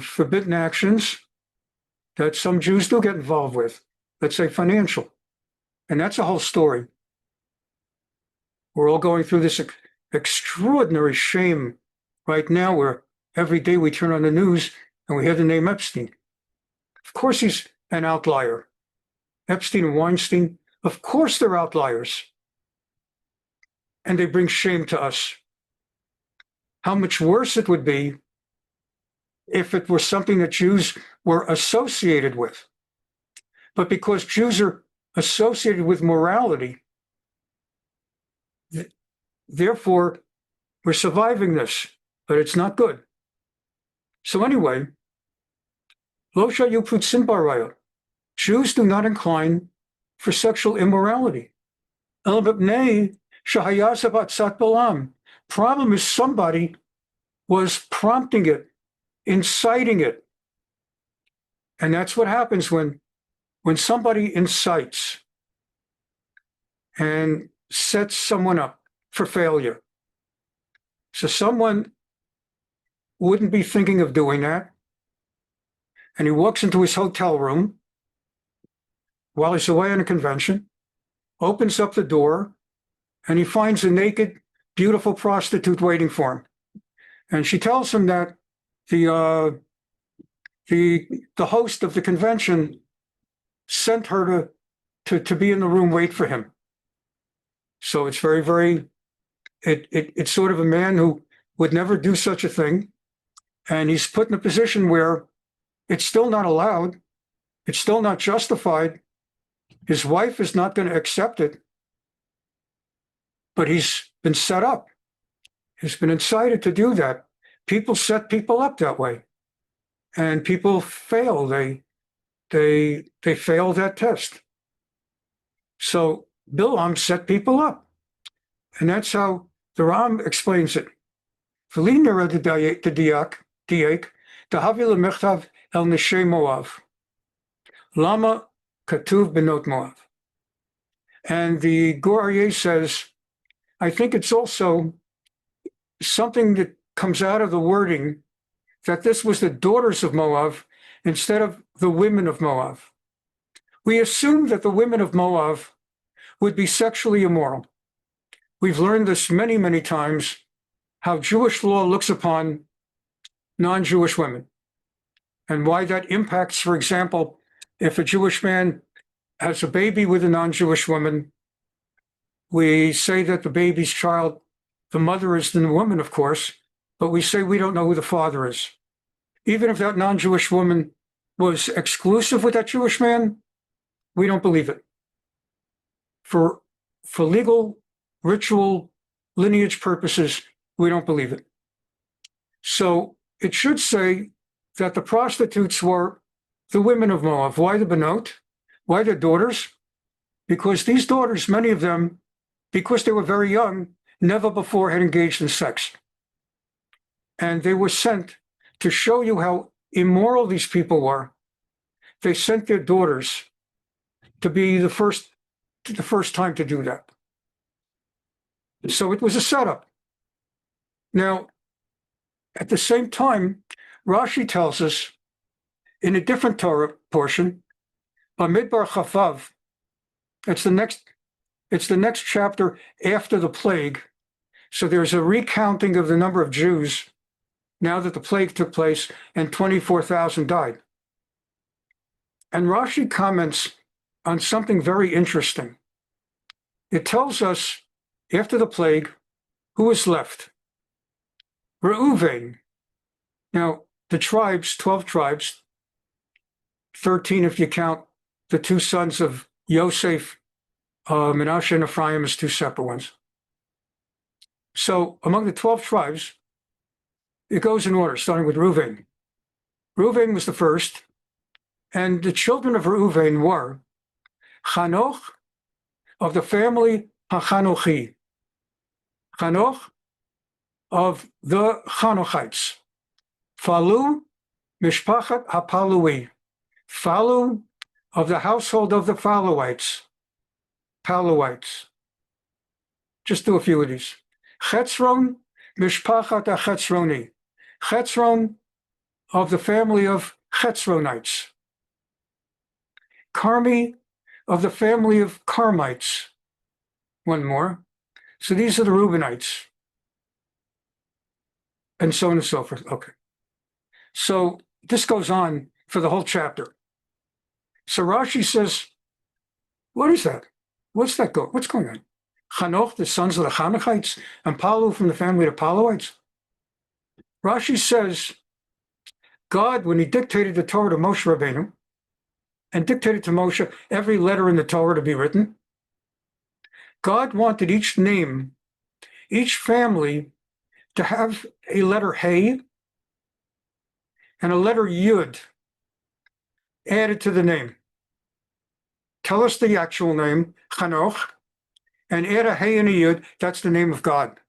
[SPEAKER 1] forbidden actions that some Jews do get involved with. Let's say financial. And that's a whole story. We're all going through this extraordinary shame right now where every day we turn on the news and we hear the name Epstein. Of course he's an outlier. Epstein and Weinstein, of course they're outliers. And they bring shame to us. How much worse it would be if it were something that Jews were associated with. But because Jews are associated with morality, therefore we're surviving this, but it's not good. So anyway, Lo shayu putsin baraya. Jews do not incline for sexual immorality. El b'nei shahayas abatzat Balaam. Problem is somebody was prompting it, inciting it. And that's what happens when somebody incites and sets someone up for failure. So someone wouldn't be thinking of doing that. And he walks into his hotel room while he's away on a convention, opens up the door, and he finds a naked, beautiful prostitute waiting for him. And she tells him that the host of the convention sent her to be in the room, wait for him. So it's very, very, it's sort of a man who would never do such a thing. And he's put in a position where it's still not allowed. It's still not justified. His wife is not going to accept it. But he's been set up. He's been incited to do that. People set people up that way. And people fail. They fail that test. So Bil'am set people up. And that's how the Ram explains it. V'linera diak, dahavi lemechtav el neshei Moav. Lama katuv benot Moav. And the Gur Aryeh says, I think it's also something that comes out of the wording that this was the daughters of Moav instead of the women of Moav. We assume that the women of Moav would be sexually immoral. We've learned this many, many times, how Jewish law looks upon non-Jewish women and why that impacts, for example, if a Jewish man has a baby with a non-Jewish woman, we say that the baby's child, the mother is the woman, of course, but we say we don't know who the father is. Even if that non-Jewish woman was exclusive with that Jewish man, we don't believe it. For legal, ritual, lineage purposes, we don't believe it. So it should say that the prostitutes were the women of Moav. Why the Benot? Why the daughters? Because these daughters, many of them, because they were very young, never before had engaged in sex. And they were sent to show you how immoral these people were. They sent their daughters to be the first time to do that. So it was a setup. Now, at the same time, Rashi tells us in a different Torah portion, Bamidbar Chavav, it's the next chapter after the plague. So there's a recounting of the number of Jews now that the plague took place and 24,000 died. And Rashi comments on something very interesting. It tells us after the plague, who was left? Reuven. Now, the tribes, 12 tribes, 13 if you count the two sons of Yosef, Menashe and Ephraim as two separate ones. So among the 12 tribes, it goes in order, starting with Reuven. Reuven was the first, and the children of Reuven were Chanoch of the family HaChanochi, Chanoch of the Chanochites, Falu Mishpachat HaPalui, Falu of the household of the Paluites. Just do a few of these. Chetzron Mishpachat HaChetzroni, Chetzron of the family of Chetzronites. Carmi of the family of Carmites. One more. So these are the Reubenites. And so on and so forth. Okay. So this goes on for the whole chapter. So Rashi says, what is that? What's going on? Chanoch, the sons of the Chanochites, and Palu from the family of the Paluites. Rashi says, God, when he dictated the Torah to Moshe Rabbeinu, and dictated to Moshe every letter in the Torah to be written, God wanted each name, each family to have a letter Hey and a letter Yud. added to the name. Tell us the actual name, Chanoch, and add a Hey and a Yud. That's the name of God.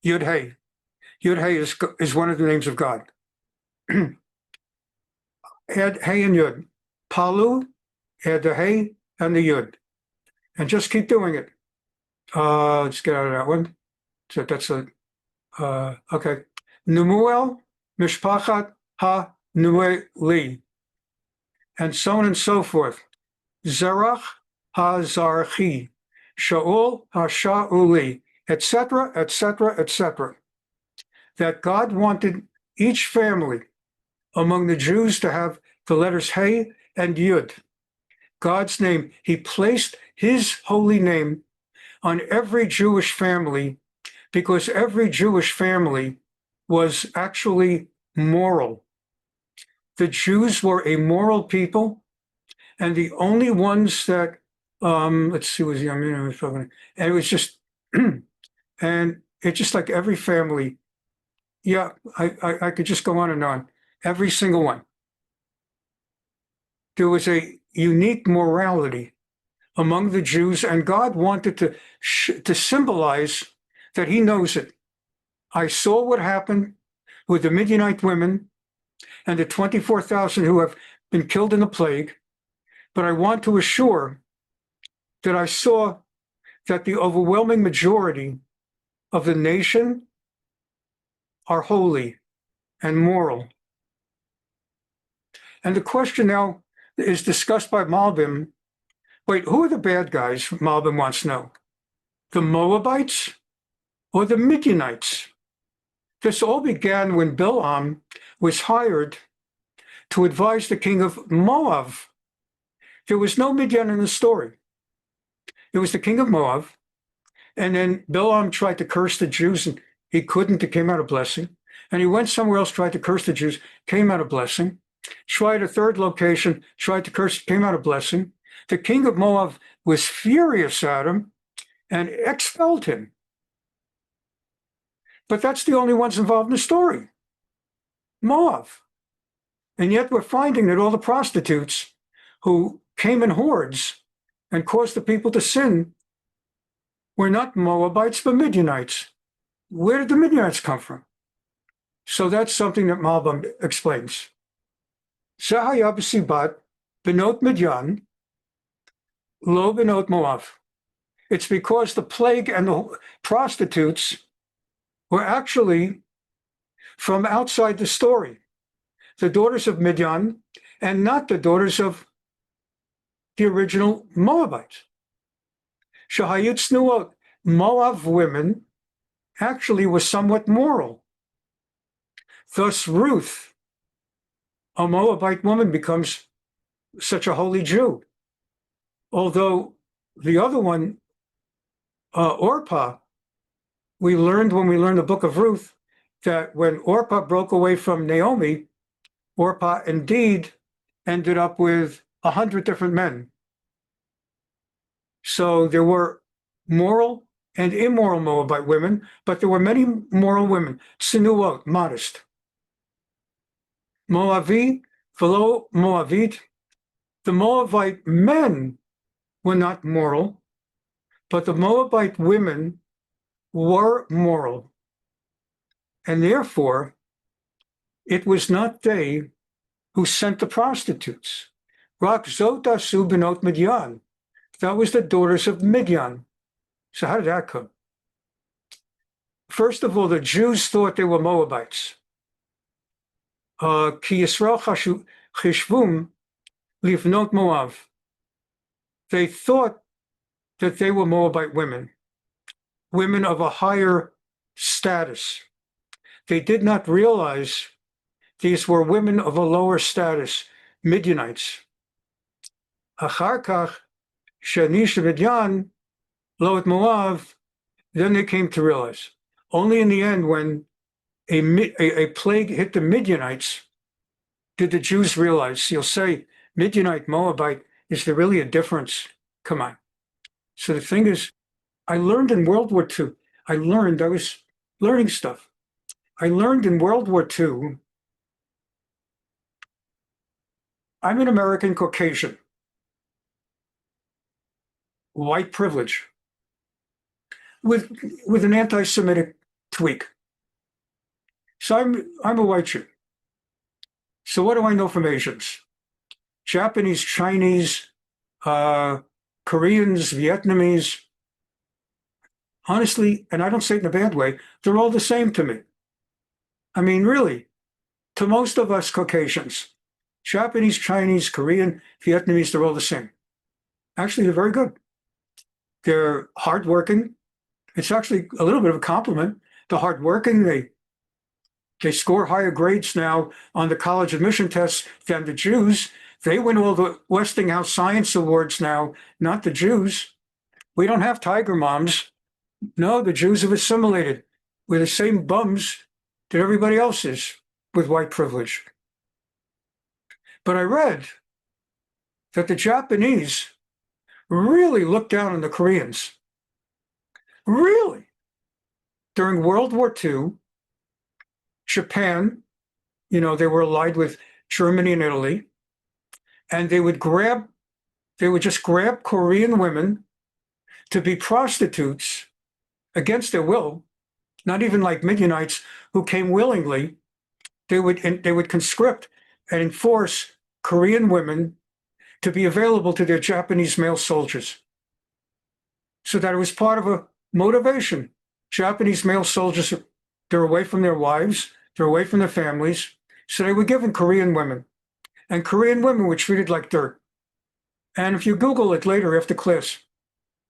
[SPEAKER 1] Yud Hey. Yud Hey is one of the names of God. Add Hey and Yud. Palu, add the Hey and the Yud. And just keep doing it. Let's get out of that one. So that's a, okay. Numuel, Mishpachat Ha-Nueli. And so on and so forth. Zerach Ha-Zarchi. Shaul Ha-Shauli. Etc., etc., etc. That God wanted each family among the Jews to have the letters Hey and Yud. God's name. He placed his holy name on every Jewish family because every Jewish family was actually moral. The Jews were a moral people, and the only ones that, let's see, was young, and it was just, and it's just like every family. Yeah, I could just go on and on. Every single one. There was a unique morality among the Jews, and God wanted to symbolize that he knows it. I saw what happened with the Midianite women and the 24,000 who have been killed in the plague, but I want to assure that I saw that the overwhelming majority of the nation are holy and moral. And the question now is discussed by Malbim. Wait, who are the bad guys? Malbim wants to know. The Moabites or the Midianites? This all began when Bil'am was hired to advise the king of Moav. There was no Midian in the story. It was the king of Moav. And then Bil'am tried to curse the Jews, and he couldn't. It came out a blessing. And he went somewhere else, tried to curse the Jews, came out a blessing. Tried a third location, tried to curse, came out a blessing. The king of Moav was furious at him and expelled him. But that's the only ones involved in the story. Moav. And yet we're finding that all the prostitutes who came in hordes and caused the people to sin were not Moabites, but Midianites. Where did the Midianites come from? So that's something that Malbim explains. Zahaya b'sibat benot Midian, lo benot Moav. It's because the plague and the prostitutes were actually from outside the story, the daughters of Midian and not the daughters of the original Moabites. Shahayut Snuot, Moav women actually were somewhat moral. Thus Ruth, a Moabite woman, becomes such a holy Jew. Although the other one, Orpah, we learned when we learned the book of Ruth that when Orpah broke away from Naomi, Orpah indeed ended up with 100 different men. So there were moral and immoral Moabite women, but there were many moral women. Tsinuot, modest. Moavi, velo Moavit. The Moabite men were not moral, but the Moabite women were moral. And therefore, it was not they who sent the prostitutes. Rak zot asu benot Midian. That was the daughters of Midian. So how did that come? First of all, the Jews thought they were Moabites. Ki Yisrael chishvum livnot Moav. They thought that they were Moabite women, women of a higher status. They did not realize these were women of a lower status, Midianites. Achar kach shenish Midian lo et Moav. Then they came to realize. Only in the end, when a plague hit the Midianites, did the Jews realize. You'll say, Midianite, Moabite, is there really a difference? Come on. So the thing is, I learned in World War II. I was learning stuff. I learned in World War II, I'm an American Caucasian, white privilege, with an anti-Semitic tweak. So I'm a white Jew. So what do I know from Asians? Japanese, Chinese, Koreans, Vietnamese. Honestly, and I don't say it in a bad way, they're all the same to me. I mean, really, to most of us Caucasians, Japanese, Chinese, Korean, Vietnamese, they're all the same. Actually, they're very good. They're hardworking. It's actually a little bit of a compliment. They're hardworking. They score higher grades now on the college admission tests than the Jews. They win all the Westinghouse Science Awards now, not the Jews. We don't have tiger moms. No, the Jews have assimilated. We're the same bums that everybody else is with white privilege. But I read that the Japanese really looked down on the Koreans. Really. During World War II, Japan, they were allied with Germany and Italy, and they would just grab Korean women to be prostitutes against their will, not even like Midianites who came willingly. They would conscript and enforce Korean women to be available to their Japanese male soldiers. So that it was part of a motivation. Japanese male soldiers, they're away from their wives, they're away from their families, so they were given Korean women. And Korean women were treated like dirt. And if you Google it later after class,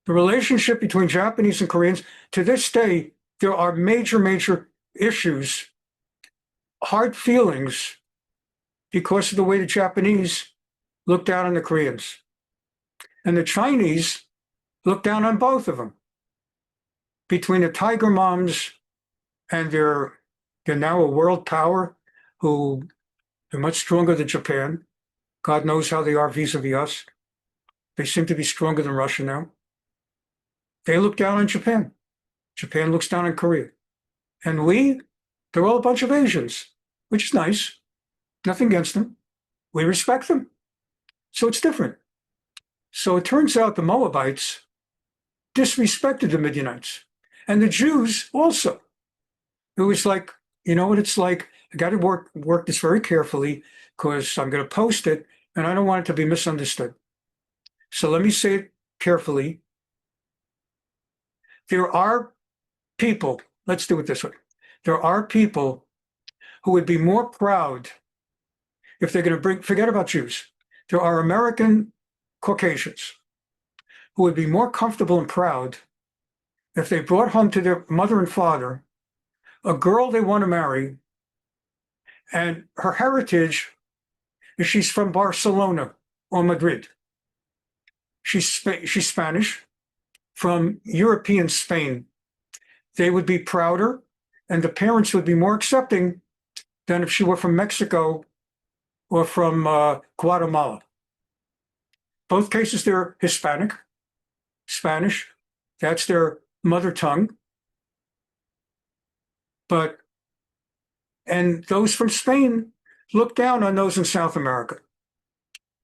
[SPEAKER 1] the relationship between Japanese and Koreans, to this day, there are major, major issues, hard feelings, because of the way the Japanese look down on the Koreans. And the Chinese look down on both of them. Between the tiger moms and they're now a world power who are much stronger than Japan. God knows how they are vis-a-vis us. They seem to be stronger than Russia now. They look down on Japan. Japan looks down on Korea. And they're all a bunch of Asians, which is nice. Nothing against them. We respect them. So it's different. So it turns out the Moabites disrespected the Midianites. And the Jews also. It was like, you know what it's like? I got to work this very carefully because I'm going to post it and I don't want it to be misunderstood. So let me say it carefully. There are people, let's do it this way. There are people who would be more proud if they're going to forget about Jews. There are American Caucasians who would be more comfortable and proud if they brought home to their mother and father a girl they want to marry, and her heritage is she's from Barcelona or Madrid. She's Spanish, from European Spain. They would be prouder, and the parents would be more accepting than if she were from Mexico or from Guatemala. Both cases, they're Hispanic, Spanish. That's their mother tongue. And those from Spain look down on those in South America.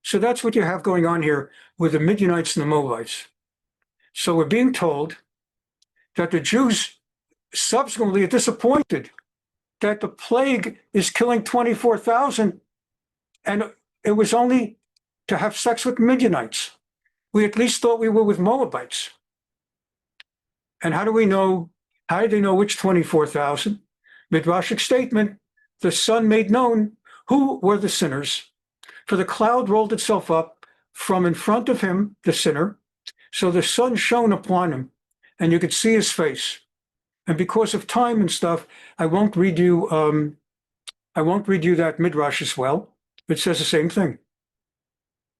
[SPEAKER 1] So that's what you have going on here with the Midianites and the Moabites. So we're being told that the Jews subsequently are disappointed that the plague is killing 24,000, and it was only to have sex with Midianites. We at least thought we were with Moabites. And how do we know? How did they know which 24,000? Midrashic statement, the Son made known who were the sinners. For the cloud rolled itself up from in front of him, the sinner, so the sun shone upon him, and you could see his face. And because of time and stuff, I won't read you that midrash as well. It says the same thing.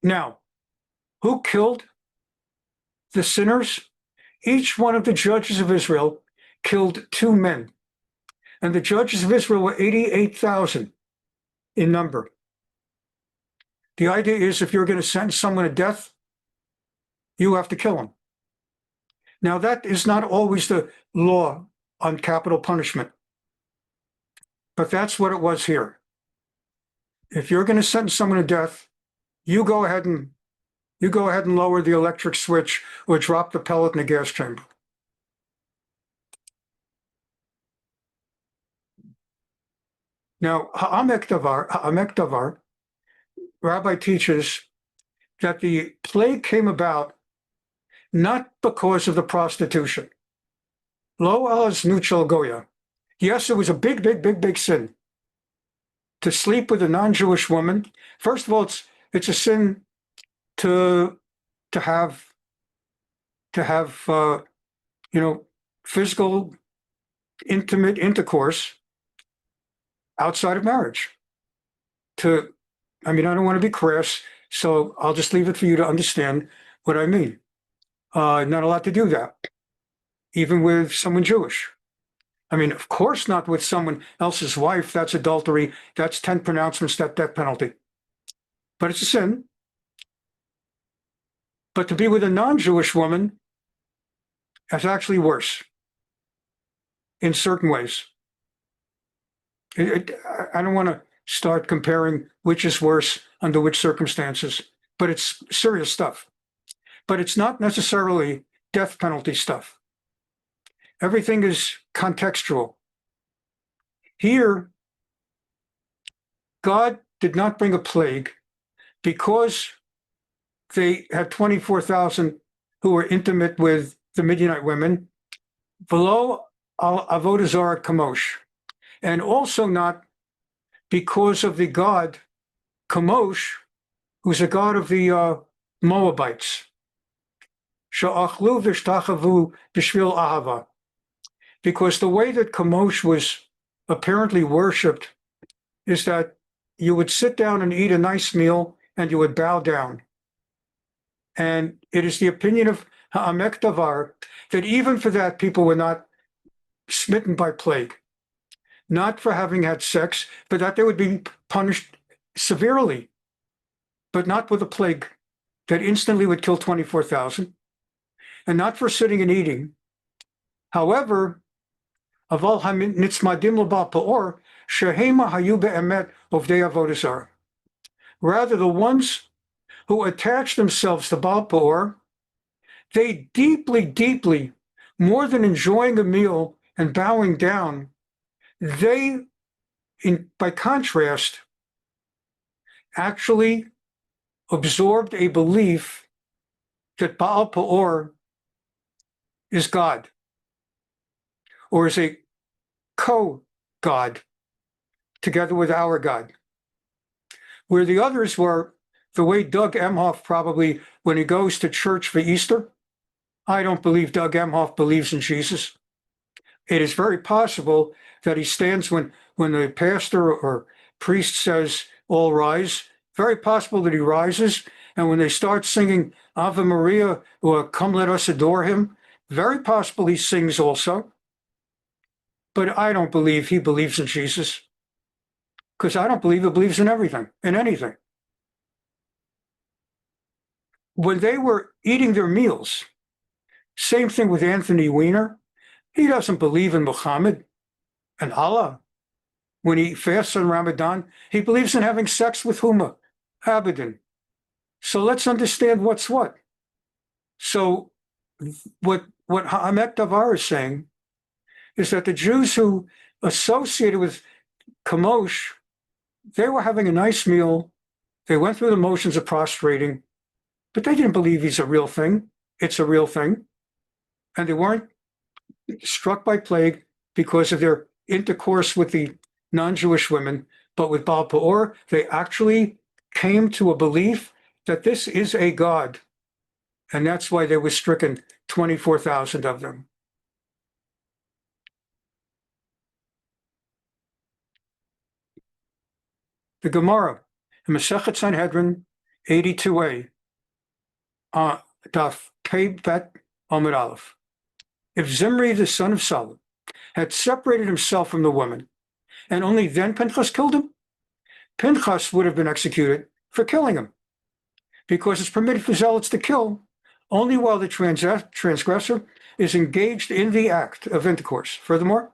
[SPEAKER 1] Now, who killed the sinners? Each one of the judges of Israel killed 2 men. And the judges of Israel were 88,000 in number. The idea is if you're going to sentence someone to death, you have to kill him. Now, that is not always the law on capital punishment, but that's what it was here. If you're going to sentence someone to death, you go ahead and lower the electric switch or drop the pellet in the gas chamber. Now, Ha'amek Davar, Rabbi teaches that the plague came about not because of the prostitution. Lo alas nuchel goya. Yes, it was a big sin to sleep with a non-Jewish woman. First of all, it's a sin to have physical, intimate intercourse outside of marriage. I don't want to be crass, so I'll just leave it for you to understand what I mean. Not allowed to do that, even with someone Jewish. Of course not with someone else's wife. That's adultery. That's 10 pronouncements, that death penalty. But it's a sin. But to be with a non-Jewish woman, that's actually worse in certain ways. I don't want to start comparing which is worse under which circumstances, but it's serious stuff. But it's not necessarily death penalty stuff. Everything is contextual. Here, God did not bring a plague because they had 24,000 who were intimate with the Midianite women, below avodah zarah kamosh, and also not because of the god Kamosh, who's a god of the Moabites. Sha'achlu v'shtachavu b'shvil ahava. Because the way that Kamosh was apparently worshipped is that you would sit down and eat a nice meal and you would bow down. And it is the opinion of Ha'amek Davar that even for that, people were not smitten by plague. Not for having had sex, but that they would be punished severely, but not with a plague that instantly would kill 24,000, and not for sitting and eating. However, aval hanitzmadim l'bal peor shehema hayu be'emet ovdei avodah zarah. Rather, the ones who attach themselves to Baal Peor, they deeply, more than enjoying a meal and bowing down, they, by contrast, actually absorbed a belief that Baal Peor is God, or is a co-God together with our God. Where the others were, the way Doug Emhoff probably, when he goes to church for Easter, I don't believe Doug Emhoff believes in Jesus. It is very possible that he stands when the pastor or priest says, all rise, very possible that he rises, and when they start singing Ave Maria or Come Let Us Adore Him, very possible he sings also. But I don't believe he believes in Jesus, because I don't believe he believes in anything. When they were eating their meals, same thing with Anthony Weiner. He doesn't believe in Muhammad and Allah. When he fasts on Ramadan, he believes in having sex with Huma, Abadan. So let's understand what's what. So what Ha'amek Davar is saying is that the Jews who associated with Kamosh, they were having a nice meal. They went through the motions of prostrating, but they didn't believe he's a real thing. It's a real thing. And they weren't struck by plague because of their intercourse with the non-Jewish women, but with Baal Peor, they actually came to a belief that this is a god. And that's why they were stricken, 24,000 of them. The Gemara, in Masechet Sanhedrin, 82a, Daf Pei Bet Amud Aleph. If Zimri, the son of Saul, had separated himself from the woman, and only then Pinchas killed him, Pinchas would have been executed for killing him, because it's permitted for zealots to kill only while the transgressor is engaged in the act of intercourse. Furthermore,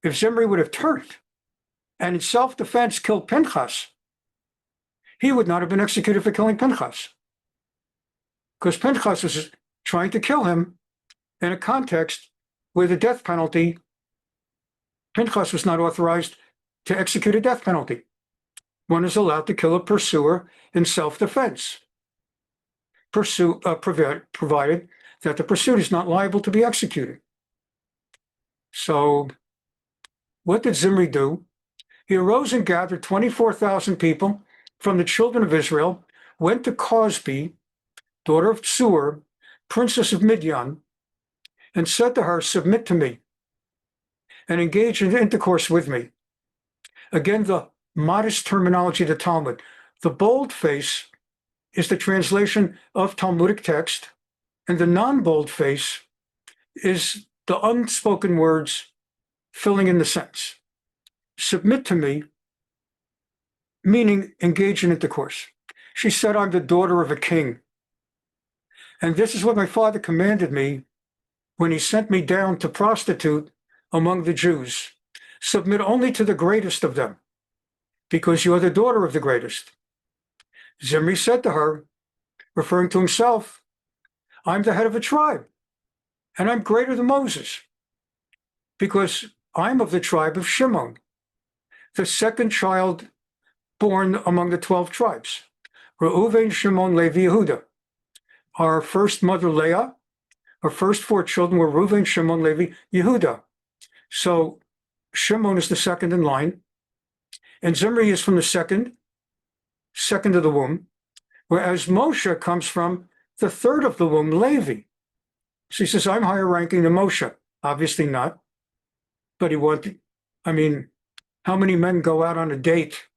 [SPEAKER 1] if Zimri would have turned and in self-defense killed Pinchas, he would not have been executed for killing Pinchas, because Pinchas was trying to kill him in a context where the death penalty, Pinchas was not authorized to execute a death penalty. One is allowed to kill a pursuer in self-defense, provided that the pursued is not liable to be executed. So what did Zimri do? He arose and gathered 24,000 people from the children of Israel, went to Cozbi, daughter of Tsur, princess of Midian, and said to her, "Submit to me and engage in intercourse with me." Again, the modest terminology of the Talmud. The boldface is the translation of Talmudic text, and the non-boldface is the unspoken words filling in the sentence. Submit to me, meaning engage in intercourse. She said, "I'm the daughter of a king, and this is what my father commanded me when he sent me down to prostitute among the Jews. Submit only to the greatest of them, because you are the daughter of the greatest." Zimri said to her, referring to himself, "I'm the head of a tribe, and I'm greater than Moses, because I'm of the tribe of Shimon, the second child born among the 12 tribes. Reuven, Shimon, Levi, Yehuda. Our first mother, Leah, our first 4 children were Reuven, Shimon, Levi, Yehuda. So Shimon is the second in line, and Zimri is from the second of the womb, whereas Moshe comes from the third of the womb, Levi. So he says, I'm higher ranking than Moshe. Obviously not. But how many men go out on a date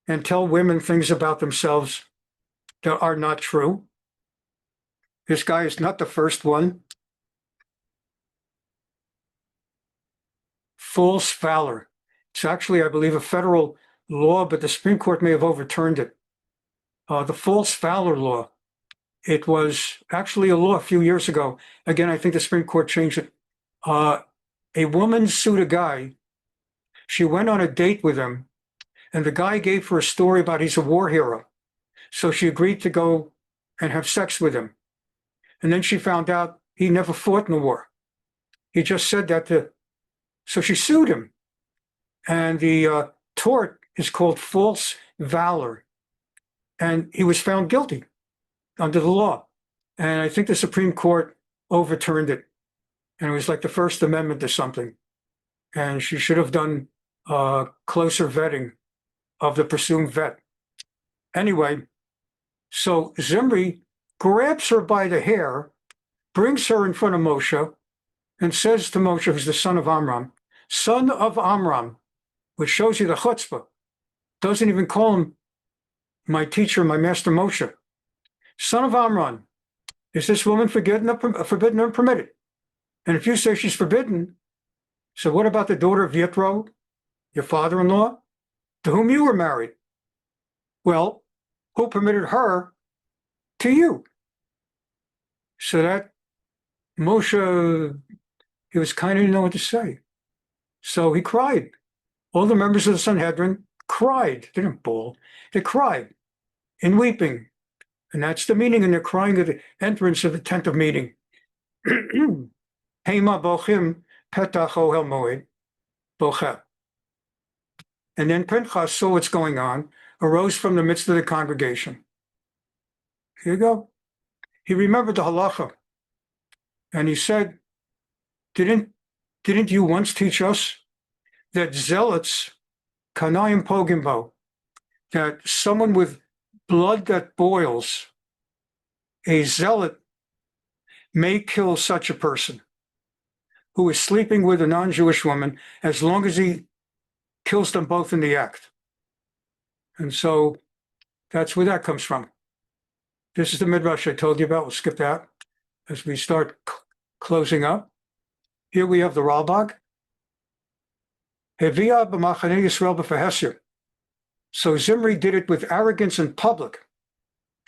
[SPEAKER 1] and tell women things about themselves that are not true? This guy is not the first one. False valor. It's actually, I believe, a federal law, but the Supreme Court may have overturned it. The false valor law. It was actually a law a few years ago. Again, I think the Supreme Court changed it. A woman sued a guy. She went on a date with him, and the guy gave her a story about he's a war hero. So she agreed to go and have sex with him. And then she found out he never fought in the war. He just said that so she sued him. And the tort is called false valor. And he was found guilty under the law. And I think the Supreme Court overturned it. And it was like the First Amendment or something. And she should have done closer vetting of the presumed vet. Anyway, so Zimri grabs her by the hair, brings her in front of Moshe, and says to Moshe, who's the son of Amram, which shows you the chutzpah, doesn't even call him my teacher, my master Moshe. Son of Amram, is this woman forbidden or permitted? And if you say she's forbidden, so what about the daughter of Yitro, your father-in-law, to whom you were married? Well, who permitted her to you? So that Moshe, he was kind of didn't know what to say. So he cried. All the members of the Sanhedrin cried. They didn't bawl. They cried in weeping. And that's the meaning, and they're crying at the entrance of the tent of meeting. Hema bochim petach ohel moed bocha. And then Pinchas saw what's going on, arose from the midst of the congregation. Here you go. He remembered the halacha. And he said, didn't you once teach us that zealots, kanayim pogimbo, that someone with blood that boils, a zealot may kill such a person who is sleeping with a non-Jewish woman as long as he kills them both in the act. And so that's where that comes from. This is the midrash I told you about. We'll skip that as we start closing up. Here we have the Ralbag. Hevia b'machane Yisrael b'fehesir. So Zimri did it with arrogance in public.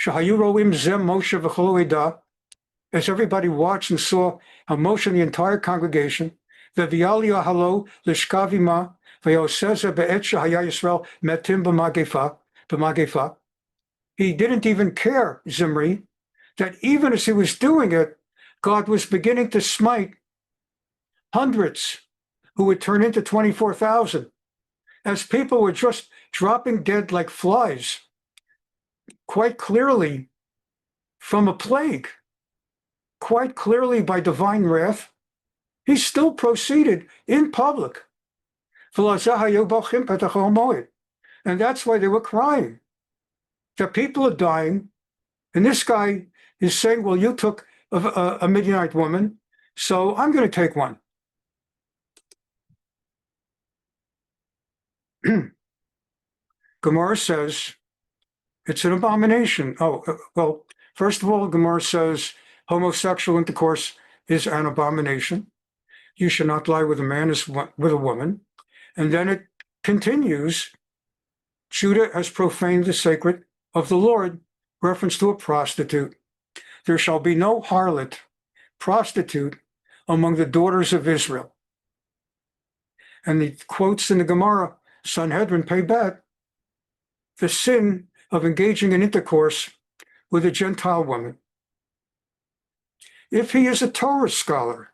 [SPEAKER 1] Shahayu roim zem Moshe v'chol eda. As everybody watched and saw how Moshe and the entire congregation, v'viali ahalo l'shkavima v'yoseze be'et shahaya Yisrael metim b'magefa b'magefa. He didn't even care, Zimri, that even as he was doing it, God was beginning to smite hundreds who would turn into 24,000, as people were just dropping dead like flies, quite clearly from a plague, quite clearly by divine wrath. He still proceeded in public. And that's why they were crying. That people are dying, and this guy is saying, well, you took a Midianite woman, so I'm going to take one. Gemara says it's an abomination. Well, first of all, Gemara says homosexual intercourse is an abomination. You should not lie with a man as with a woman. And then it continues, Judah has profaned the sacred of the Lord, reference to a prostitute. There shall be no harlot, prostitute, among the daughters of Israel. And the quotes in the Gemara, Sanhedrin pay bet, the sin of engaging in intercourse with a Gentile woman. If he is a Torah scholar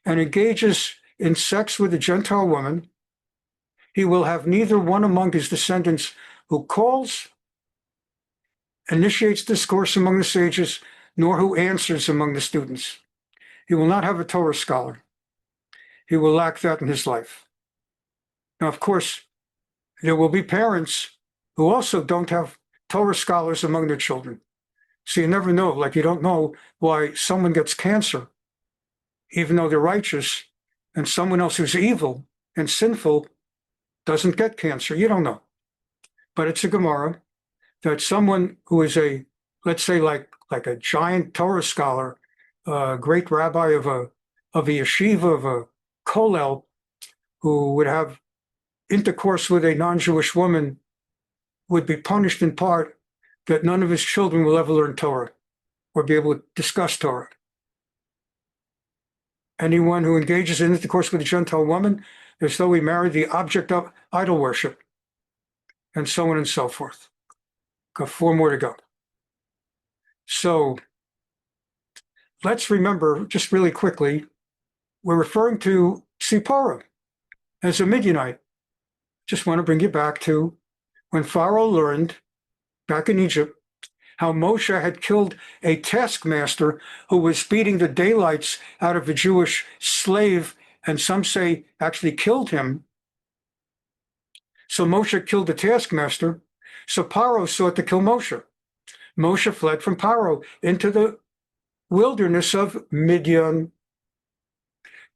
[SPEAKER 1] and engages in sex with a Gentile woman, he will have neither one among his descendants who calls, initiates discourse among the sages, nor who answers among the students. He will not have a Torah scholar. He will lack that in his life. Now, of course, there will be parents who also don't have Torah scholars among their children. So you never know, like you don't know why someone gets cancer, even though they're righteous, and someone else who's evil and sinful doesn't get cancer. You don't know. But it's a Gemara that someone who is a, let's say like a giant Torah scholar, a great rabbi of a yeshiva, of a kollel, who would have intercourse with a non-Jewish woman, would be punished in part that none of his children will ever learn Torah or be able to discuss Torah. Anyone who engages in intercourse with a Gentile woman, as though he married the object of idol worship, and so on and so forth. Got 4 more to go. So let's remember, just really quickly, we're referring to Sipporah as a Midianite. Just want to bring you back to when Pharaoh learned, back in Egypt, how Moshe had killed a taskmaster who was beating the daylights out of a Jewish slave, and some say actually killed him. So Moshe killed the taskmaster. So Paro sought to kill Moshe. Moshe fled from Paro into the wilderness of Midian.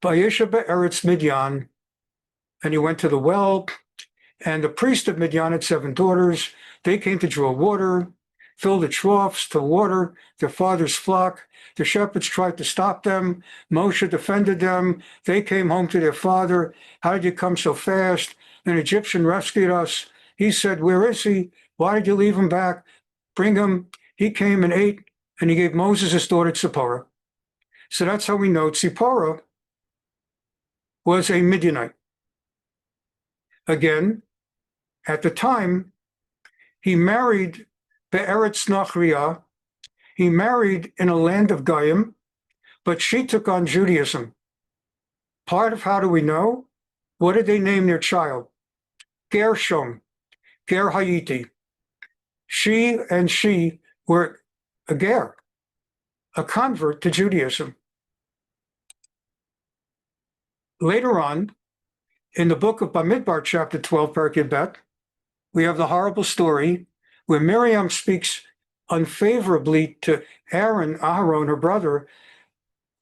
[SPEAKER 1] Vayesha be'eretz Midian. And he went to the well, and the priest of Midian had 7 daughters. They came to draw water, fill the troughs to water their father's flock. The shepherds tried to stop them. Moshe defended them. They came home to their father. How did you come so fast? An Egyptian rescued us. He said, where is he? Why did you leave him back? Bring him. He came and ate, and he gave Moses his daughter Tzipporah. So that's how we know Tzipporah was a Midianite. Again, at the time, he married Be'eretz Nachriah. He married in a land of Goyim, but she took on Judaism. Part of how do we know? What did they name their child? Gershom, Ger Hayiti. She were a ger, a convert to Judaism. Later on, in the book of Bamidbar, chapter 12, Perek Bet, we have the horrible story where Miriam speaks unfavorably to Aharon, her brother,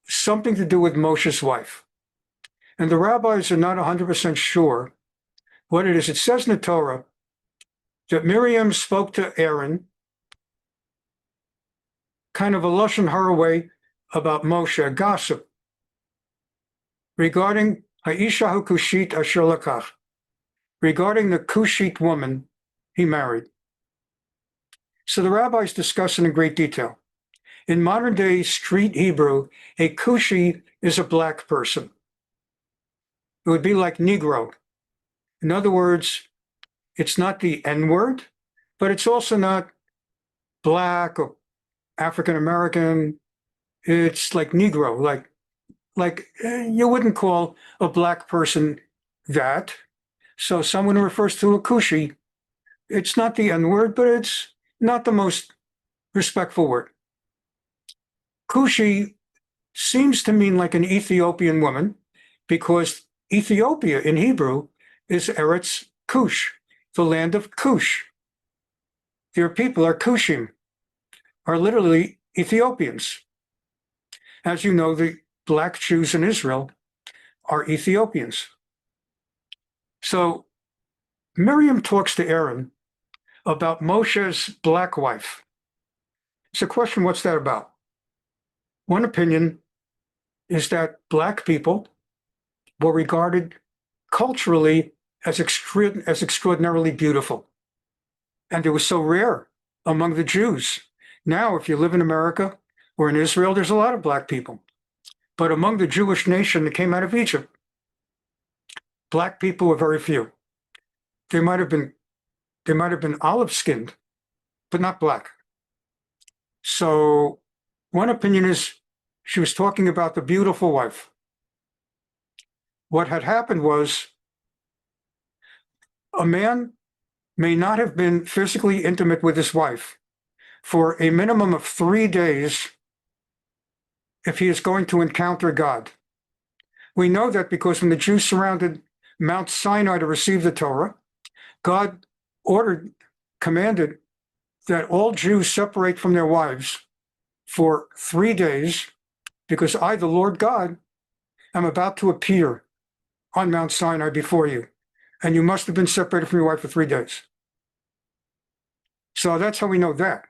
[SPEAKER 1] something to do with Moshe's wife. And the rabbis are not 100% sure what it is. It says in the Torah that Miriam spoke to Aaron, kind of a lashon hara way about Moshe, a gossip, regarding Ha'isha Kushit Asher Lakach, regarding the Cushite woman he married. So the rabbis discuss it in great detail. In modern day street Hebrew, a Cushi is a black person. It would be like Negro. In other words, It's not the N word, but it's also not black or African American. It's like Negro, you wouldn't call a black person that. So someone who refers to a Cushi, it's not the N word, but it's not the most respectful word. Cushi seems to mean like an Ethiopian woman, because Ethiopia in Hebrew is Eretz Cush, the land of Cush. Their people are Cushim, are literally Ethiopians. As you know, the black Jews in Israel are Ethiopians. So Miriam talks to Aaron about Moshe's black wife. It's a question, what's that about? One opinion is that black people were regarded culturally as extraordinarily beautiful. And it was so rare among the Jews. Now, if you live in America or in Israel, there's a lot of black people. But among the Jewish nation that came out of Egypt, black people were very few. They might have been olive-skinned, but not black. So one opinion is she was talking about the beautiful wife. What had happened was a man may not have been physically intimate with his wife for a minimum of 3 days if he is going to encounter God. We know that because when the Jews surrounded Mount Sinai to receive the Torah, God commanded that all Jews separate from their wives for 3 days, because I, the Lord God, am about to appear on Mount Sinai before you, and you must have been separated from your wife for 3 days. So that's how we know that.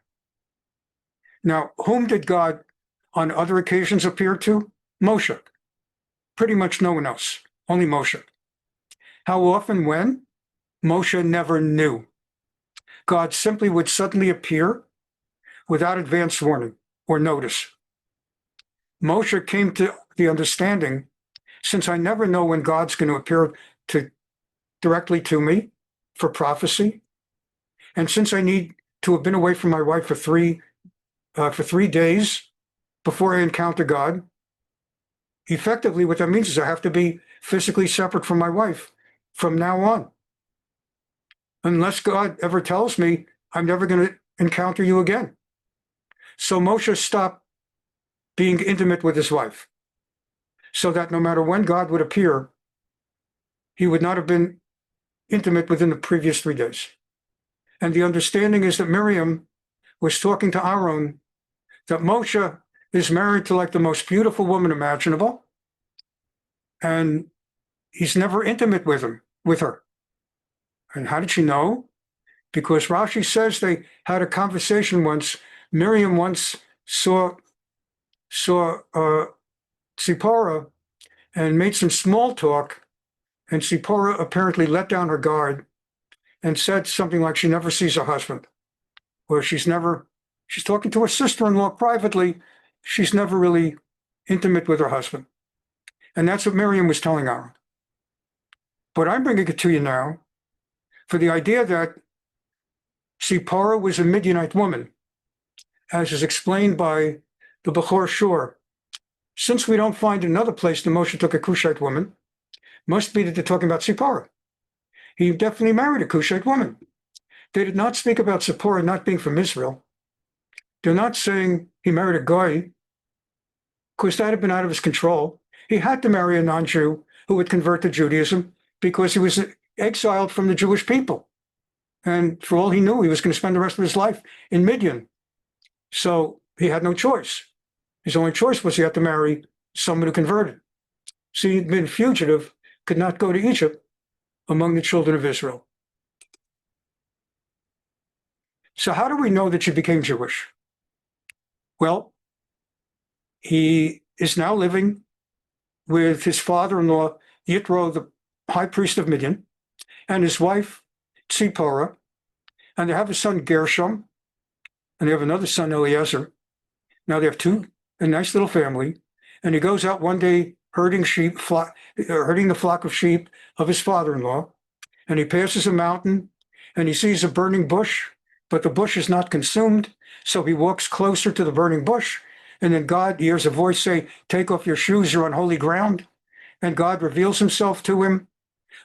[SPEAKER 1] Now, whom did God on other occasions appear to? Moshe. Pretty much no one else, only Moshe. How often, when? Moshe never knew. God simply would suddenly appear without advance warning or notice. Moshe came to the understanding, since I never know when God's going to appear directly to me for prophecy, and since I need to have been away from my wife for 3 days before I encounter God, effectively what that means is I have to be physically separate from my wife from now on. Unless God ever tells me I'm never going to encounter you again. So Moshe stopped being intimate with his wife, so that no matter when God would appear, he would not have been intimate within the previous 3 days. And the understanding is that Miriam was talking to Aharon that Moshe is married to like the most beautiful woman imaginable, and he's never intimate with her. And how did she know? Because Rashi says they had a conversation once. Miriam once saw Zipporah and made some small talk, and Zipporah apparently let down her guard and said something like she never sees her husband, or she's talking to her sister-in-law privately, she's never really intimate with her husband. And that's what Miriam was telling Aaron. But I'm bringing it to you now for the idea that Zipporah was a Midianite woman, as is explained by the Bechor Shor. Since we don't find another place that Moshe took a Cushite woman, must be that they're talking about Zipporah. He definitely married a Cushite woman. They did not speak about Zipporah not being from Israel. They're not saying he married a Goy, because that had been out of his control. He had to marry a non-Jew who would convert to Judaism because he was exiled from the Jewish people. And for all he knew, he was going to spend the rest of his life in Midian. So he had no choice. His only choice was he had to marry someone who converted. So he'd been fugitive, could not go to Egypt among the children of Israel. So how do we know that she became Jewish? Well, he is now living with his father-in-law, Yitro, the high priest of Midian, and his wife, Tzipporah, and they have a son, Gershom, and they have another son, Eliezer. Now they have a nice little family, and he goes out one day herding the flock of sheep of his father-in-law, and he passes a mountain, and he sees a burning bush, but the bush is not consumed. So he walks closer to the burning bush, and then God hears a voice say, "Take off your shoes, you're on holy ground." And God reveals himself to him.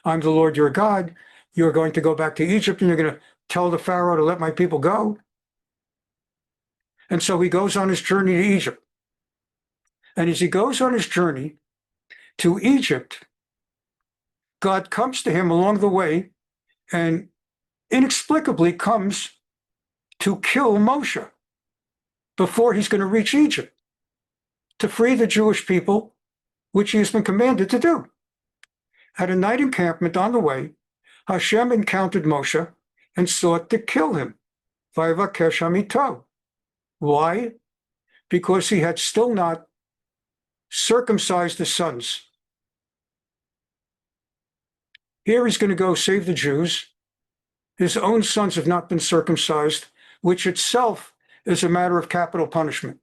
[SPEAKER 1] "I'm the Lord your God. You're going to go back to Egypt, and you're going to tell the Pharaoh to let my people go." And so he goes on his journey to Egypt. And as he goes on his journey to Egypt, God comes to him along the way and inexplicably comes to kill Moshe before he's going to reach Egypt, to free the Jewish people, which he has been commanded to do. At a night encampment on the way, Hashem encountered Moshe and sought to kill him. Vayevakesh hamito. Why? Because he had still not circumcised his sons. Here he's going to go save the Jews. His own sons have not been circumcised, which itself is a matter of capital punishment.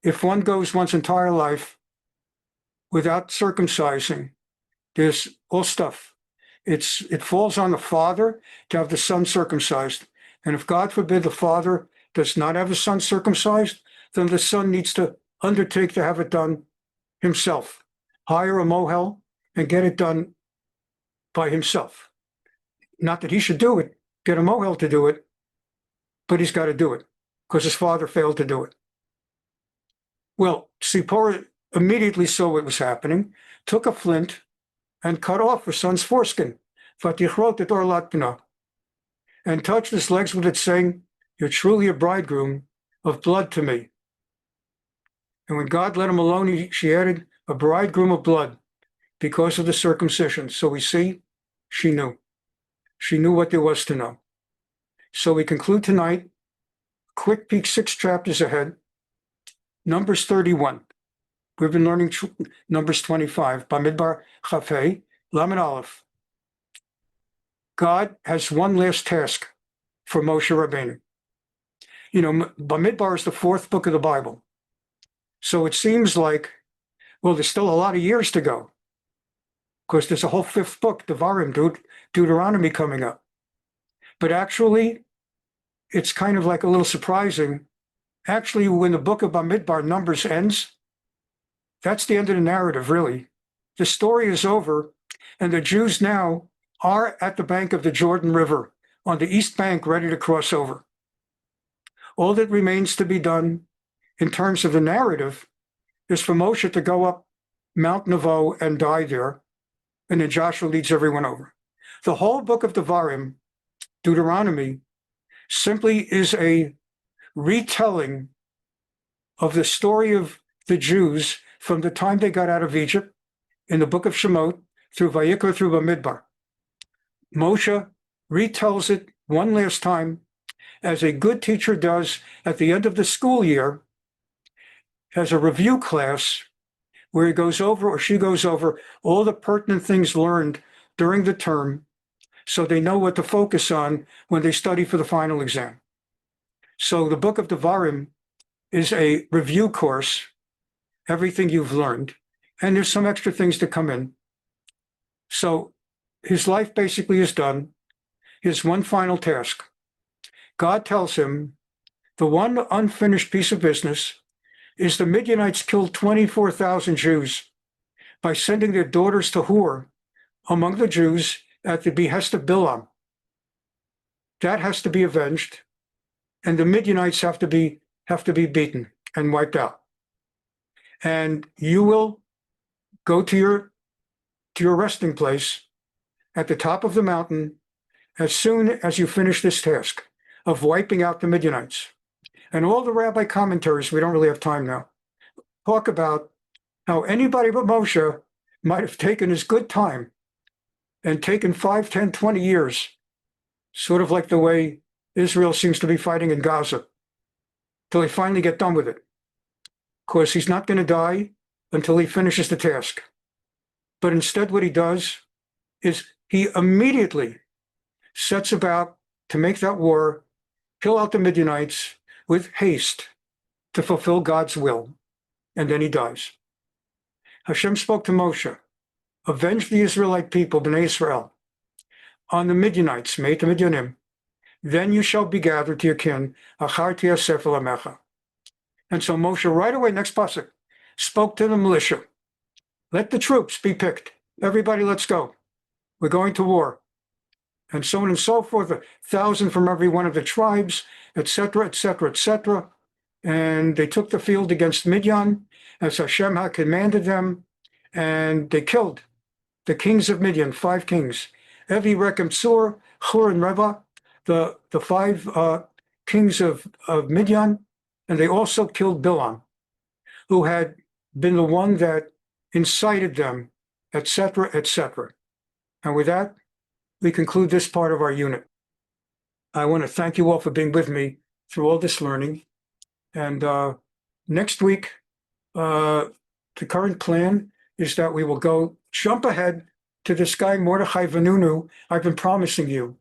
[SPEAKER 1] If one goes one's entire life without circumcising, there's all stuff. It falls on the father to have the son circumcised. And if, God forbid, the father does not have the son circumcised, then the son needs to undertake to have it done himself. Hire a mohel and get it done by himself. Not that he should do it, get a mohel to do it, but he's got to do it because his father failed to do it. Well, Tzipporah immediately saw what was happening, took a flint and cut off her son's foreskin, Vatichrot et orlat bna, and touched his legs with it, saying, "You're truly a bridegroom of blood to me." And when God let him alone, she added, "a bridegroom of blood," because of the circumcision. So we see she knew. She knew what there was to know. So we conclude tonight, quick peek 6 chapters ahead, Numbers 31. We've been learning Numbers 25, Bamidbar Chafei, Lamed Aleph. God has one last task for Moshe Rabbeinu. You know, Bamidbar is the 4th book of the Bible. So it seems like, well, there's still a lot of years to go. Of course, there's a whole 5th book, Devarim, Deuteronomy, coming up. But actually, it's kind of like a little surprising. Actually, when the book of Bamidbar, Numbers, ends, that's the end of the narrative, really. The story is over, and the Jews now are at the bank of the Jordan River, on the east bank, ready to cross over. All that remains to be done in terms of the narrative is for Moshe to go up Mount Nebo and die there, and then Joshua leads everyone over. The whole book of Devarim, Deuteronomy, simply is a retelling of the story of the Jews from the time they got out of Egypt in the book of Shemot through Vayikra through Bamidbar. Moshe retells it one last time, as a good teacher does at the end of the school year, has a review class where he goes over, or she goes over, all the pertinent things learned during the term so they know what to focus on when they study for the final exam. So the book of Devarim is a review course, everything you've learned, and there's some extra things to come in. So his life basically is done. His one final task. God tells him the one unfinished piece of business is the Midianites killed 24,000 Jews by sending their daughters to Hur among the Jews at the behest of Bil'am. That has to be avenged, and the Midianites have to be beaten and wiped out. And you will go to your resting place at the top of the mountain as soon as you finish this task of wiping out the Midianites. And all the rabbi commentaries, we don't really have time now, talk about how anybody but Moshe might have taken his good time and taken 5, 10, 20 years, sort of like the way Israel seems to be fighting in Gaza, till they finally get done with it. Of course, he's not going to die until he finishes the task. But instead, what he does is he immediately sets about to make that war, kill out the Midianites with haste to fulfill God's will. And then he dies. Hashem spoke to Moshe, avenge the Israelite people, Bnei Israel. on the Midianites, mate the Midianim. Then you shall be gathered to your kin. Achar tiyasef l'mecha. And so Moshe, right away, next pasuk, spoke to the militia. Let the troops be picked. Everybody, let's go. We're going to war. And so on and so forth, 1,000 from every one of the tribes, etc., etc., etc. And they took the field against Midian, as Hashem had commanded them, and they killed the kings of Midian, 5 kings. Evi, Rechem, Sur, Hur, and Reva, the 5 kings of Midian, and they also killed Bil'am, who had been the one that incited them, etc., etc. And with that, we conclude this part of our unit. I want to thank you all for being with me through all this learning. And next week, the current plan is that we will jump ahead to this guy, Mordechai Vanunu, I've been promising you.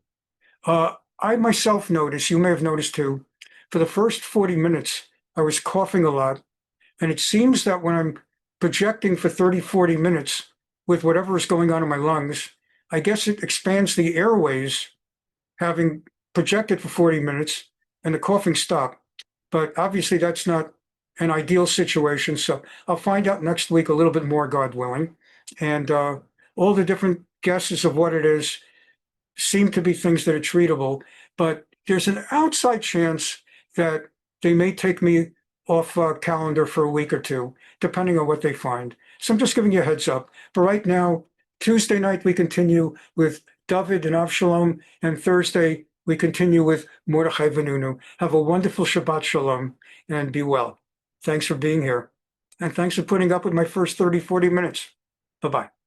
[SPEAKER 1] I myself noticed, you may have noticed too, for the first 40 minutes, I was coughing a lot. And it seems that when I'm projecting for 30, 40 minutes with whatever is going on in my lungs, I guess it expands the airways, having projected for 40 minutes and the coughing stopped. But obviously that's not an ideal situation. So I'll find out next week a little bit more, God willing. And all the different guesses of what it is seem to be things that are treatable. But there's an outside chance that they may take me off calendar for a week or two, depending on what they find. So I'm just giving you a heads up. But right now, Tuesday night, we continue with David and Avshalom, and Thursday, we continue with Mordechai Vanunu. Have a wonderful Shabbat Shalom, and be well. Thanks for being here. And thanks for putting up with my first 30, 40 minutes. Bye-bye.